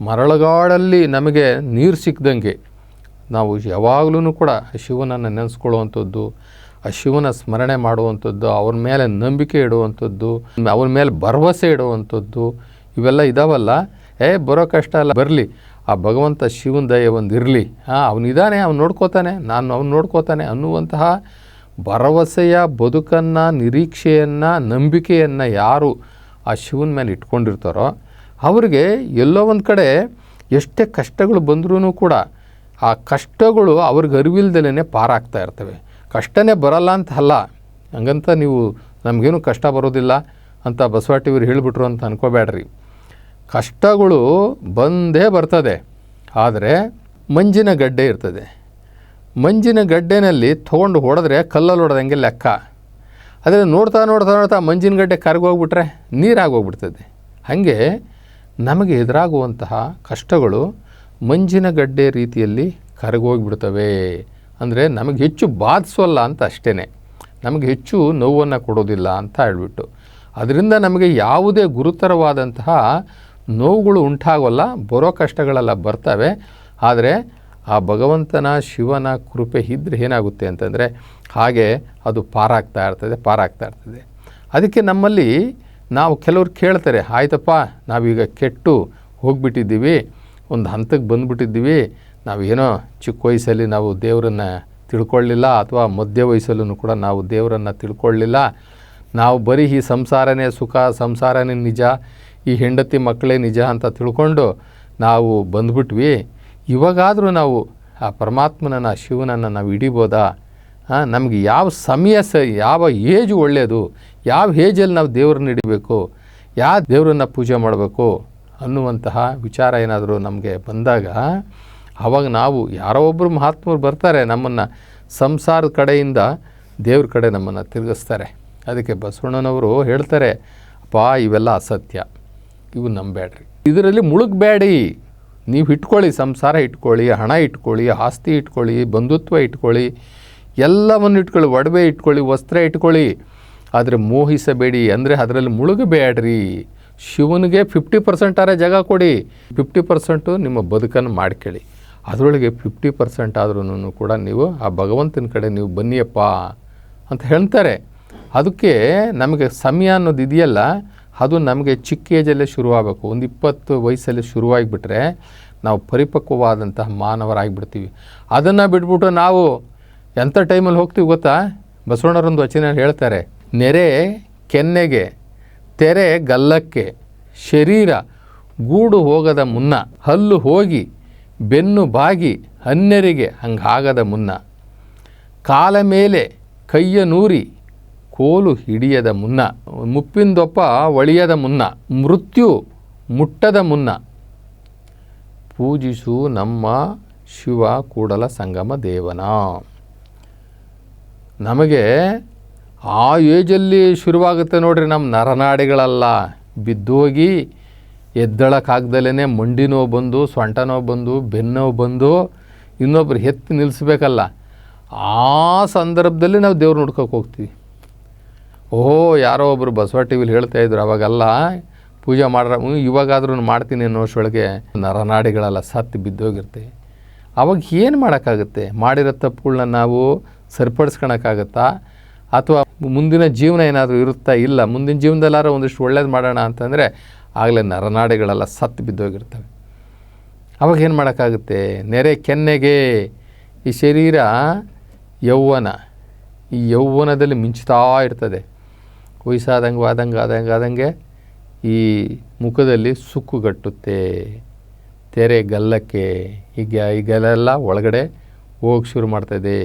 ಮರಳುಗಾಡಲ್ಲಿ ನಮಗೆ ನೀರು ಸಿಕ್ಕದಂಗೆ ನಾವು ಯಾವಾಗಲೂ ಕೂಡ ಶಿವನನ್ನು ನೆನೆಸ್ಕೊಳ್ಳುವಂಥದ್ದು, ಆ ಶಿವನ ಸ್ಮರಣೆ ಮಾಡುವಂಥದ್ದು, ಅವ್ರ ಮೇಲೆ ನಂಬಿಕೆ ಇಡುವಂಥದ್ದು, ಅವ್ರ ಮೇಲೆ ಭರವಸೆ ಇಡುವಂಥದ್ದು, ಇವೆಲ್ಲ ಇದಾವಲ್ಲ. ಬರೋ ಕಷ್ಟ ಎಲ್ಲ ಬರಲಿ, ಆ ಭಗವಂತ ಶಿವನ ದಯೆ ಒಂದು ಇರಲಿ, ಅವನಿದ್ದಾನೆ, ಅವ್ನು ನೋಡ್ಕೋತಾನೆ, ನಾನು ಅವ್ನು ನೋಡ್ಕೋತಾನೆ ಅನ್ನುವಂತಹ ಭರವಸೆಯ ಬದುಕನ್ನು, ನಿರೀಕ್ಷೆಯನ್ನು, ನಂಬಿಕೆಯನ್ನು ಯಾರು ಆ ಶಿವನ ಮೇಲೆ ಇಟ್ಕೊಂಡಿರ್ತಾರೋ ಅವ್ರಿಗೆ ಎಲ್ಲೋ ಒಂದು ಕಡೆ ಎಷ್ಟೇ ಕಷ್ಟಗಳು ಬಂದ್ರೂ ಕೂಡ ಆ ಕಷ್ಟಗಳು ಅವ್ರಿಗೆ ಅರಿವಿಲ್ದಲೇ ಪಾರಾಗ್ತಾ ಇರ್ತವೆ. ಕಷ್ಟನೇ ಬರಲ್ಲ ಅಂತ ಅಲ್ಲ, ಹಂಗಂತ ನೀವು ನಮಗೇನು ಕಷ್ಟ ಬರೋದಿಲ್ಲ ಅಂತ ಬಸವ ಟಿ ವಿರು ಹೇಳಿಬಿಟ್ರು ಅಂತ ಅನ್ಕೋಬೇಡ್ರಿ. ಕಷ್ಟಗಳು ಬಂದೇ ಬರ್ತದೆ. ಆದರೆ ಮಂಜಿನ ಗಡ್ಡೆ ಇರ್ತದೆ. ಮಂಜಿನ ಗಡ್ಡೆನಲ್ಲಿ ತೊಗೊಂಡು ಹೊಡೆದ್ರೆ ಕಲ್ಲಲ್ಲಿ ಹೊಡೆದಂಗೆ ಲೆಕ್ಕ. ಆದರೆ ನೋಡ್ತಾ ನೋಡ್ತಾ ನೋಡ್ತಾ ಮಂಜಿನ ಗಡ್ಡೆ ಕರಗೋಗ್ಬಿಟ್ರೆ ನೀರಾಗೋಗ್ಬಿಡ್ತದೆ. ಹಾಗೆ ನಮಗೆ ಎದುರಾಗುವಂತಹ ಕಷ್ಟಗಳು ಮಂಜಿನ ಗಡ್ಡೆ ರೀತಿಯಲ್ಲಿ ಕರಗೋಗಿಬಿಡ್ತವೆ. ಅಂದರೆ ನಮಗೆ ಹೆಚ್ಚು ಬಾಧಿಸೋಲ್ಲ ಅಂತ ಅಷ್ಟೇ, ನಮಗೆ ಹೆಚ್ಚು ನೋವನ್ನು ಕೊಡೋದಿಲ್ಲ ಅಂತ ಹೇಳ್ಬಿಟ್ಟು. ಅದರಿಂದ ನಮಗೆ ಯಾವುದೇ ಗುರುತರವಾದಂತಹ ನೋವುಗಳು ಉಂಟಾಗೋಲ್ಲ, ಬರೋ ಕಷ್ಟಗಳೆಲ್ಲ ಬರ್ತವೆ. ಆದರೆ ಆ ಭಗವಂತನ ಶಿವನ ಕೃಪೆ ಇದ್ದರೆ ಏನಾಗುತ್ತೆ ಅಂತಂದರೆ ಹಾಗೆ ಅದು ಪಾರಾಗ್ತಾ ಇರ್ತದೆ. ಅದಕ್ಕೆ ನಮ್ಮಲ್ಲಿ ನಾವು ಕೆಲವ್ರು ಕೇಳ್ತಾರೆ, ಆಯ್ತಪ್ಪ ನಾವೀಗ ಕೆಟ್ಟು ಹೋಗಿಬಿಟ್ಟಿದ್ದೀವಿ, ಒಂದು ಹಂತಕ್ಕೆ ಬಂದುಬಿಟ್ಟಿದ್ದೀವಿ, ನಾವೇನೋ ಚಿಕ್ಕ ವಯಸ್ಸಲ್ಲಿ ನಾವು ದೇವರನ್ನು ತಿಳ್ಕೊಳ್ಳಿಲ್ಲ, ಅಥವಾ ಮಧ್ಯ ವಯಸ್ಸಲ್ಲೂ ಕೂಡ ನಾವು ದೇವರನ್ನು ತಿಳ್ಕೊಳ್ಳಿಲ್ಲ, ನಾವು ಬರೀ ಈ ಸಂಸಾರನೇ ಸುಖ, ಸಂಸಾರನೇ ನಿಜ, ಈ ಹೆಂಡತಿ ಮಕ್ಕಳೇ ನಿಜ ಅಂತ ತಿಳ್ಕೊಂಡು ನಾವು ಬಂದುಬಿಟ್ವಿ. ಇವಾಗಾದರೂ ನಾವು ಆ ಪರಮಾತ್ಮನನ್ನು, ಶಿವನನ್ನು ನಾವು ಹಿಡಿಬೋದಾ? ನಮಗೆ ಯಾವ ಸಮಯ ಯಾವ ಏಜು ಒಳ್ಳೆಯದು, ಯಾವ ಏಜಲ್ಲಿ ನಾವು ದೇವ್ರನ್ನ ಹಿಡಿಬೇಕು, ಯಾವ ದೇವರನ್ನು ಪೂಜೆ ಮಾಡಬೇಕು ಅನ್ನುವಂತಹ ವಿಚಾರ ಏನಾದರೂ ನಮಗೆ ಬಂದಾಗ ಆವಾಗ ನಾವು ಯಾರೋ ಒಬ್ಬರು ಮಹಾತ್ಮರು ಬರ್ತಾರೆ, ನಮ್ಮನ್ನು ಸಂಸಾರದ ಕಡೆಯಿಂದ ದೇವ್ರ ಕಡೆ ನಮ್ಮನ್ನು ತಿರುಗಿಸ್ತಾರೆ. ಅದಕ್ಕೆ ಬಸವಣ್ಣನವರು ಹೇಳ್ತಾರೆ, ಅಪ್ಪ ಇವೆಲ್ಲ ಅಸತ್ಯ, ಇವು ನಂಬೇಡ್ರಿ, ಇದರಲ್ಲಿ ಮುಳುಗಬೇಡಿ, ನೀವು ಇಟ್ಕೊಳ್ಳಿ, ಸಂಸಾರ ಇಟ್ಕೊಳ್ಳಿ, ಹಣ ಇಟ್ಕೊಳ್ಳಿ, ಆಸ್ತಿ ಇಟ್ಕೊಳ್ಳಿ, ಬಂಧುತ್ವ ಇಟ್ಕೊಳ್ಳಿ, ಎಲ್ಲವನ್ನು ಇಟ್ಕೊಳ್ಳಿ, ಒಡವೆ ಇಟ್ಕೊಳ್ಳಿ, ವಸ್ತ್ರ ಇಟ್ಕೊಳ್ಳಿ, ಆದರೆ ಮೋಹಿಸಬೇಡಿ, ಅಂದರೆ ಅದರಲ್ಲಿ ಮುಳುಗಬೇಡ್ರಿ. ಶಿವನಿಗೆ 50% ಜಾಗ ಕೊಡಿ, 50% ನಿಮ್ಮ ಬದುಕನ್ನು ಮಾಡ್ಕೊಳ್ಳಿ, ಅದರೊಳಗೆ 50% ಆದ್ರೂ ಕೂಡ ನೀವು ಆ ಭಗವಂತನ ಕಡೆ ನೀವು ಬನ್ನಿಯಪ್ಪ ಅಂತ ಹೇಳ್ತಾರೆ. ಅದಕ್ಕೆ ನಮಗೆ ಸಮಯ ಅನ್ನೋದು ಇದೆಯಲ್ಲ, ಅದು ನಮಗೆ ಚಿಕ್ಕ ಏಜಲ್ಲೇ ಶುರುವಾಗಬೇಕು. ಒಂದು 20 ವಯಸ್ಸಲ್ಲಿ ಶುರುವಾಗಿಬಿಟ್ರೆ ನಾವು ಪರಿಪಕ್ವವಾದಂತಹ ಮಾನವರಾಗಿಬಿಡ್ತೀವಿ. ಅದನ್ನು ಬಿಟ್ಬಿಟ್ಟು ನಾವು ಎಂಥ ಟೈಮಲ್ಲಿ ಹೋಗ್ತೀವಿ ಗೊತ್ತಾ? ಬಸವಣ್ಣರೊಂದು ವಚನ ಹೇಳ್ತಾರೆ, ನೆರೆ ಕೆನ್ನೆಗೆ, ತೆರೆ ಗಲ್ಲಕ್ಕೆ, ಶರೀರ ಗೂಡು ಹೋಗದ ಮುನ್ನ, ಹಲ್ಲು ಹೋಗಿ ಬೆನ್ನು ಬಾಗಿ ಅನ್ಯರಿಗೆ ಹಂಗಾಗದ ಮುನ್ನ, ಕಾಲ ಮೇಲೆ ಕೈಯ ನೂರಿ ಕೋಲು ಹಿಡಿಯದ ಮುನ್ನ, ಮುಪ್ಪಿಂದೊಪ್ಪ ಒಳಿಯದ ಮುನ್ನ, ಮೃತ್ಯು ಮುಟ್ಟದ ಮುನ್ನ, ಪೂಜಿಸು ನಮ್ಮ ಶಿವ ಕೂಡಲ ಸಂಗಮ ದೇವನ. ನಮಗೆ ಆ ಏಜಲ್ಲಿ ಶುರುವಾಗುತ್ತೆ ನೋಡ್ರಿ ನಮ್ಮ ನರನಾಡಿಗಳೆಲ್ಲ ಬಿದ್ದೋಗಿ ಎದ್ದಳಕ್ಕಾಗ್ದಲೇ ಮಂಡಿ ನೋವು ಬಂದು, ಸೊಂಟ ನೋವು ಬಂದು, ಬೆನ್ನೋವು ಬಂದು ಇನ್ನೊಬ್ರು ಎತ್ತಿ ನಿಲ್ಲಿಸ್ಬೇಕಲ್ಲ, ಆ ಸಂದರ್ಭದಲ್ಲಿ ನಾವು ದೇವ್ರು ನೋಡ್ಕೋಕೆ ಹೋಗ್ತೀವಿ. ಓಹೋ ಯಾರೋ ಒಬ್ಬರು ಬಸವ ಟಿ ವಿಲಿ ಹೇಳ್ತಾಯಿದ್ರು, ಅವಾಗೆಲ್ಲ ಪೂಜೆ ಮಾಡ್ರ, ಇವಾಗಾದ್ರೂ ಮಾಡ್ತೀನಿ ಅನ್ನೋಷ್ಟೊಳಗೆ ನರನಾಡಿಗಳೆಲ್ಲ ಸತ್ತು ಬಿದ್ದೋಗಿರ್ತೀವಿ. ಅವಾಗ ಏನು ಮಾಡೋಕ್ಕಾಗುತ್ತೆ? ಮಾಡಿರೋ ತಪ್ಪುಗಳನ್ನ ನಾವು ಸರಿಪಡಿಸ್ಕೊಳಕ್ಕಾಗತ್ತಾ? ಅಥವಾ ಮುಂದಿನ ಜೀವನ ಏನಾದರೂ ಇರುತ್ತಾ? ಇಲ್ಲ. ಮುಂದಿನ ಜೀವನದಲ್ಲಾರು ಒಂದಿಷ್ಟು ಒಳ್ಳೇದು ಮಾಡೋಣ ಅಂತಂದರೆ ಆಗಲೇ ನರನಾಡಿಗಳೆಲ್ಲ ಸತ್ತು ಬಿದ್ದೋಗಿರ್ತವೆ. ಅವಾಗ ಏನು ಮಾಡೋಕ್ಕಾಗುತ್ತೆ? ನೆರೆ ಕೆನ್ನೆಗೆ, ಈ ಶರೀರ ಯೌವನ, ಈ ಯೌವನದಲ್ಲಿ ಮಿಂಚ್ತಾ ಇರ್ತದೆ. ವಯಸ್ಸಾದಂಗೆ ಈ ಮುಖದಲ್ಲಿ ಸುಕ್ಕುಗಟ್ಟುತ್ತೆ. ತೆರೆ ಗಲ್ಲಕ್ಕೆ, ಈಗೆಲ್ಲ ಒಳಗಡೆ ಹೋಗಿ ಶುರು ಮಾಡ್ತದೆ.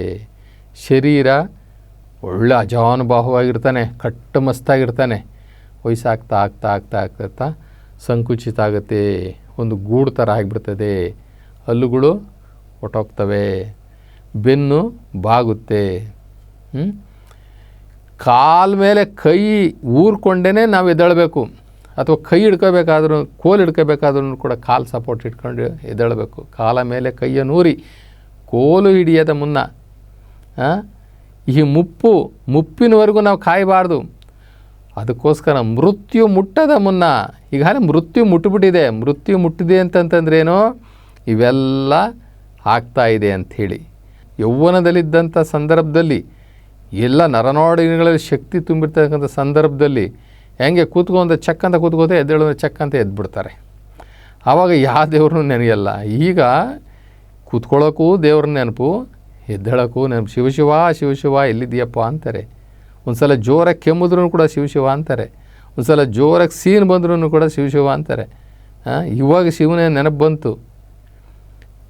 ಶರೀರ ಒಳ್ಳೆ ಅಜಾನುಬಾಹುವಾಗಿರ್ತಾನೆ, ಕಟ್ಟುಮಸ್ತಾಗಿರ್ತಾನೆ. ವಯಸ್ಸಾಗ್ತಾ ಆಗ್ತಾ ಆಗ್ತಾ ಆಗ್ತಾ ಸಂಕುಚಿತ ಆಗುತ್ತೆ, ಒಂದು ಗೂಡು ಥರ ಆಗಿಬಿಡ್ತದೆ. ಹಲ್ಲುಗಳು ಹೊಟ್ಟೋಗ್ತವೆ, ಬೆನ್ನು ಬಾಗುತ್ತೆ. ಕಾಲ ಮೇಲೆ ಕೈ ಊರ್ಕೊಂಡೇ ನಾವು ಎದ್ದೇಳಬೇಕು, ಅಥವಾ ಕೈ ಹಿಡ್ಕೋಬೇಕಾದ್ರೂ, ಕೋಲು ಹಿಡ್ಕೋಬೇಕಾದ್ರೂ ಕೂಡ ಕಾಲು ಸಪೋರ್ಟ್ ಇಟ್ಕೊಂಡು ಎದ್ದೇಳಬೇಕು. ಕಾಲ ಮೇಲೆ ಕೈಯ ನೂರಿ ಕೋಲು ಹಿಡಿಯದ ಮುನ್ನ, ಈ ಮುಪ್ಪಿನವರೆಗೂ ನಾವು ಕಾಯಬಾರ್ದು. ಅದಕ್ಕೋಸ್ಕರ ಮೃತ್ಯು ಮುಟ್ಟದ ಮುನ್ನ, ಈಗಾಗಲೇ ಮೃತ್ಯು ಮುಟ್ಟಿಬಿಟ್ಟಿದೆ. ಮೃತ್ಯು ಮುಟ್ಟಿದೆ ಅಂತಂತಂದ್ರೇನು, ಇವೆಲ್ಲ ಆಗ್ತಾ ಇದೆ ಅಂಥೇಳಿ. ಯೌವನದಲ್ಲಿದ್ದಂಥ ಸಂದರ್ಭದಲ್ಲಿ ಎಲ್ಲ ನರನಾಡಿಗಳಲ್ಲಿ ಶಕ್ತಿ ತುಂಬಿರ್ತಕ್ಕಂಥ ಸಂದರ್ಭದಲ್ಲಿ ಹೆಂಗೆ ಕೂತ್ಕೊಂಡು ಚಕ್ ಅಂತ ಕೂತ್ಕೋತೆ, ಎದ್ದೇಳಿದ್ರೆ ಚಕ್ ಅಂತ ಎದ್ಬಿಡ್ತಾರೆ. ಆವಾಗ ಯಾವ ದೇವ್ರನ್ನೂ ನೆನೆಯಲ್ಲ. ಈಗ ಕೂತ್ಕೊಳ್ಳೋಕ್ಕೂ ದೇವ್ರ ನೆನಪು, ಎದ್ದೇಳೋಕ್ಕೂ ನೆನಪು. ಶಿವಶಿವ ಶಿವಶಿವ ಎಲ್ಲಿದೆಯಪ್ಪ ಅಂತಾರೆ. ಒಂದು ಸಲ ಜೋರಾಗಿ ಕೆಮ್ಮಿದ್ರೂ ಕೂಡ ಶಿವಶಿವ ಅಂತಾರೆ. ಒಂದು ಸಲ ಜೋರಾಗಿ ಸೀನ್ ಬಂದ್ರೂ ಕೂಡ ಶಿವಶಿವ ಅಂತಾರೆ. ಇವಾಗ ಶಿವನೇ ನೆನಪು ಬಂತು,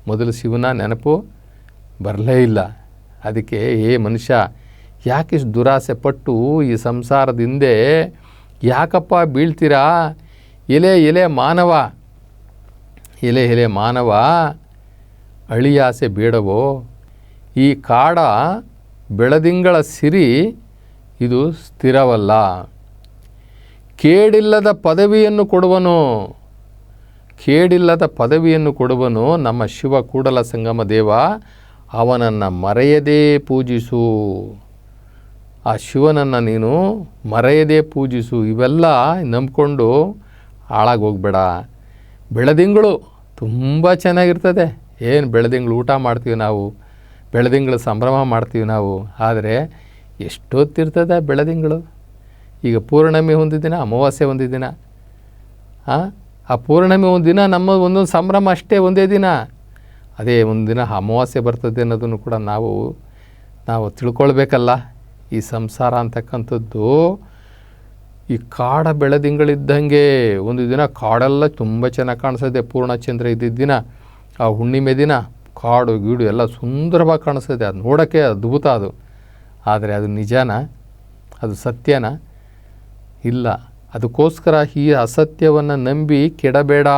ಮೊದಲು ಶಿವನ ನೆನಪು ಬರಲೇ ಇಲ್ಲ. ಅದಕ್ಕೆ ಮನುಷ್ಯ ಯಾಕಿಷ್ಟು ದುರಾಸೆ ಪಟ್ಟು ಈ ಸಂಸಾರದ ಹಿಂದೆ ಯಾಕಪ್ಪ ಬೀಳ್ತೀರಾ? ಎಲೆ ಮಾನವ, ಎಲೆ ಮಾನವ, ಅಳಿಯಾಸೆ ಬೇಡವೋ? ಈ ಕಾಡ ಬೆಳದಿಂಗಳ ಸಿರಿ ಇದು ಸ್ಥಿರವಲ್ಲ. ಕೇಡಿಲ್ಲದ ಪದವಿಯನ್ನು ಕೊಡುವನು, ಕೇಡಿಲ್ಲದ ಪದವಿಯನ್ನು ಕೊಡುವನು ನಮ್ಮ ಶಿವ ಕೂಡಲ ಸಂಗಮ ದೇವ. ಅವನನ್ನು ಮರೆಯದೇ ಪೂಜಿಸು. ಆ ಶಿವನನ್ನು ನೀನು ಮರೆಯದೇ ಪೂಜಿಸು. ಇವೆಲ್ಲ ನಂಬಿಕೊಂಡು ಹಾಳಾಗೋಗ್ಬೇಡ. ಬೆಳದಿಂಗಳು ತುಂಬ ಚೆನ್ನಾಗಿರ್ತದೆ. ಏನು ಬೆಳದಿಂಗಳು ಊಟ ಮಾಡ್ತೀವಿ ನಾವು, ಬೆಳದಿಂಗಳು ಸಂಭ್ರಮ ಮಾಡ್ತೀವಿ ನಾವು. ಆದರೆ ಎಷ್ಟೊತ್ತಿರ್ತದೆ ಬೆಳದಿಂಗಳು. ಈಗ ಪೂರ್ಣಮಿ ಒಂದು ದಿನ, ಅಮಾವಾಸ್ಯೆ ಒಂದು ದಿನ. ಆ ಪೂರ್ಣಮಿ ಒಂದು ದಿನ, ನಮ್ಮ ಒಂದೊಂದು ಸಂಭ್ರಮ ಅಷ್ಟೇ, ಒಂದೇ ದಿನ. ಅದೇ ಒಂದು ದಿನ ಅಮಾವಾಸ್ಯೆ ಬರ್ತದೆ ಅನ್ನೋದನ್ನು ಕೂಡ ನಾವು ತಿಳ್ಕೊಳ್ಬೇಕಲ್ಲ. ಈ ಸಂಸಾರ ಅಂತಕ್ಕಂಥದ್ದು ಈ ಕಾಡ ಬೆಳದಿಂಗಳಿದ್ದಂಗೆ. ಒಂದು ದಿನ ಕಾಡೆಲ್ಲ ತುಂಬ ಚೆನ್ನಾಗಿ ಕಾಣಿಸ್ತದೆ. ಪೂರ್ಣಚಂದ್ರ ಇದ್ದಿದ್ದ ದಿನ, ಆ ಹುಣ್ಣಿಮೆ ದಿನ ಕಾಡು ಗೀಡು ಎಲ್ಲ ಸುಂದರವಾಗಿ ಕಾಣಿಸ್ತದೆ. ಅದು ನೋಡೋಕ್ಕೆ ಅದ್ಭುತ ಅದು. ಆದರೆ ಅದು ನಿಜನಾ? ಅದು ಸತ್ಯನಾ? ಇಲ್ಲ. ಅದಕ್ಕೋಸ್ಕರ ಈ ಅಸತ್ಯವನ್ನು ನಂಬಿ ಕೆಡಬೇಡ.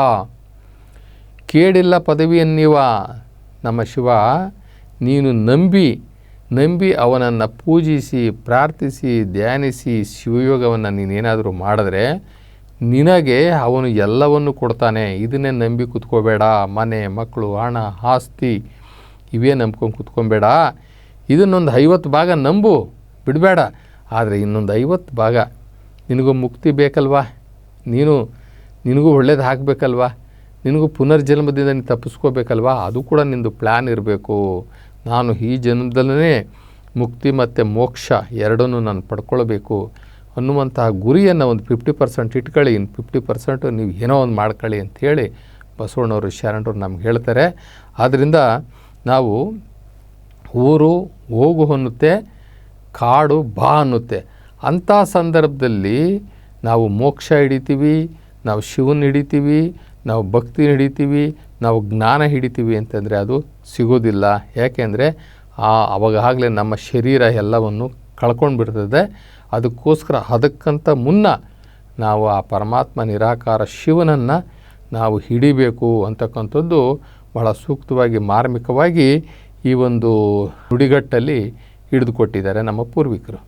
ಕೇಡಿಲ್ಲ ಪದವಿಯನ್ನಿವ ನಮ್ಮ ಶಿವ ನೀನು ನಂಬಿ ಅವನನ್ನು ಪೂಜಿಸಿ ಪ್ರಾರ್ಥಿಸಿ ಧ್ಯಾನಿಸಿ ಶಿವಯೋಗವನ್ನು ನೀನೇನಾದರೂ ಮಾಡಿದ್ರೆ ನಿನಗೆ ಅವನು ಎಲ್ಲವನ್ನು ಕೊಡ್ತಾನೆ. ಇದನ್ನೇ ನಂಬಿ ಕೂತ್ಕೋಬೇಡ. ಮನೆ ಮಕ್ಕಳು ಹಣ ಆಸ್ತಿ ಇವೇ ನಂಬ್ಕೊಂಡು ಕೂತ್ಕೊಬೇಡ. ಇದನ್ನೊಂದು 50 ಭಾಗ ನಂಬು, ಬಿಡಬೇಡ. ಆದರೆ ಇನ್ನೊಂದು 50 ಭಾಗ ನಿನಗೂ ಮುಕ್ತಿ ಬೇಕಲ್ವಾ? ನಿನಗೂ ಒಳ್ಳೇದು ಆಗಬೇಕಲ್ವಾ? ನಿನಗೂ ಪುನರ್ಜನ್ಮದಿಂದ ನೀನು ತಪ್ಪಿಸ್ಕೋಬೇಕಲ್ವಾ? ಅದು ಕೂಡ ನಿಂದು ಪ್ಲ್ಯಾನ್ ಇರಬೇಕು. ನಾನು ಈ ಜನ್ಮದಲ್ಲೇ ಮುಕ್ತಿ ಮತ್ತು ಮೋಕ್ಷ ಎರಡನ್ನೂ ನಾನು ಪಡ್ಕೊಳ್ಬೇಕು ಅನ್ನುವಂತಹ ಗುರಿಯನ್ನು ಒಂದು 50% ಇಟ್ಕೊಳ್ಳಿ. ಇನ್ನು 50% ನೀವು ಏನೋ ಒಂದು ಮಾಡ್ಕೊಳ್ಳಿ ಅಂಥೇಳಿ ಬಸವಣ್ಣವರು ಶರಣರು ನಮ್ಗೆ ಹೇಳ್ತಾರೆ. ಆದ್ದರಿಂದ ನಾವು ಊರು ಹೋಗು ಅನ್ನುತ್ತೆ, ಕಾಡು ಬಾ ಅನ್ನುತ್ತೆ. ಅಂಥ ಸಂದರ್ಭದಲ್ಲಿ ನಾವು ಮೋಕ್ಷ ಹಿಡಿತೀವಿ, ನಾವು ಶಿವನ ಹಿಡಿತೀವಿ, ನಾವು ಭಕ್ತಿ ಹಿಡಿತೀವಿ, ನಾವು ಜ್ಞಾನ ಹಿಡಿತೀವಿ ಅಂತಂದರೆ ಅದು ಸಿಗೋದಿಲ್ಲ. ಯಾಕೆಂದರೆ ಅವಾಗಲೇ ನಮ್ಮ ಶರೀರ ಎಲ್ಲವನ್ನು ಕಳ್ಕೊಂಡು ಬಿಡ್ತದೆ. ಅದಕ್ಕಂತ ಮುನ್ನ ನಾವು ಆ ಪರಮಾತ್ಮ ನಿರಾಕಾರ ಶಿವನನ್ನು ನಾವು ಹಿಡಿಬೇಕು ಅಂತಕ್ಕಂಥದ್ದು ಬಹಳ ಸೂಕ್ತವಾಗಿ ಮಾರ್ಮಿಕವಾಗಿ ಈ ಒಂದು ನುಡಿಗಟ್ಟಲ್ಲಿ ಹಿಡಿದುಕೊಟ್ಟಿದ್ದಾರೆ ನಮ್ಮ ಪೂರ್ವಿಕರು.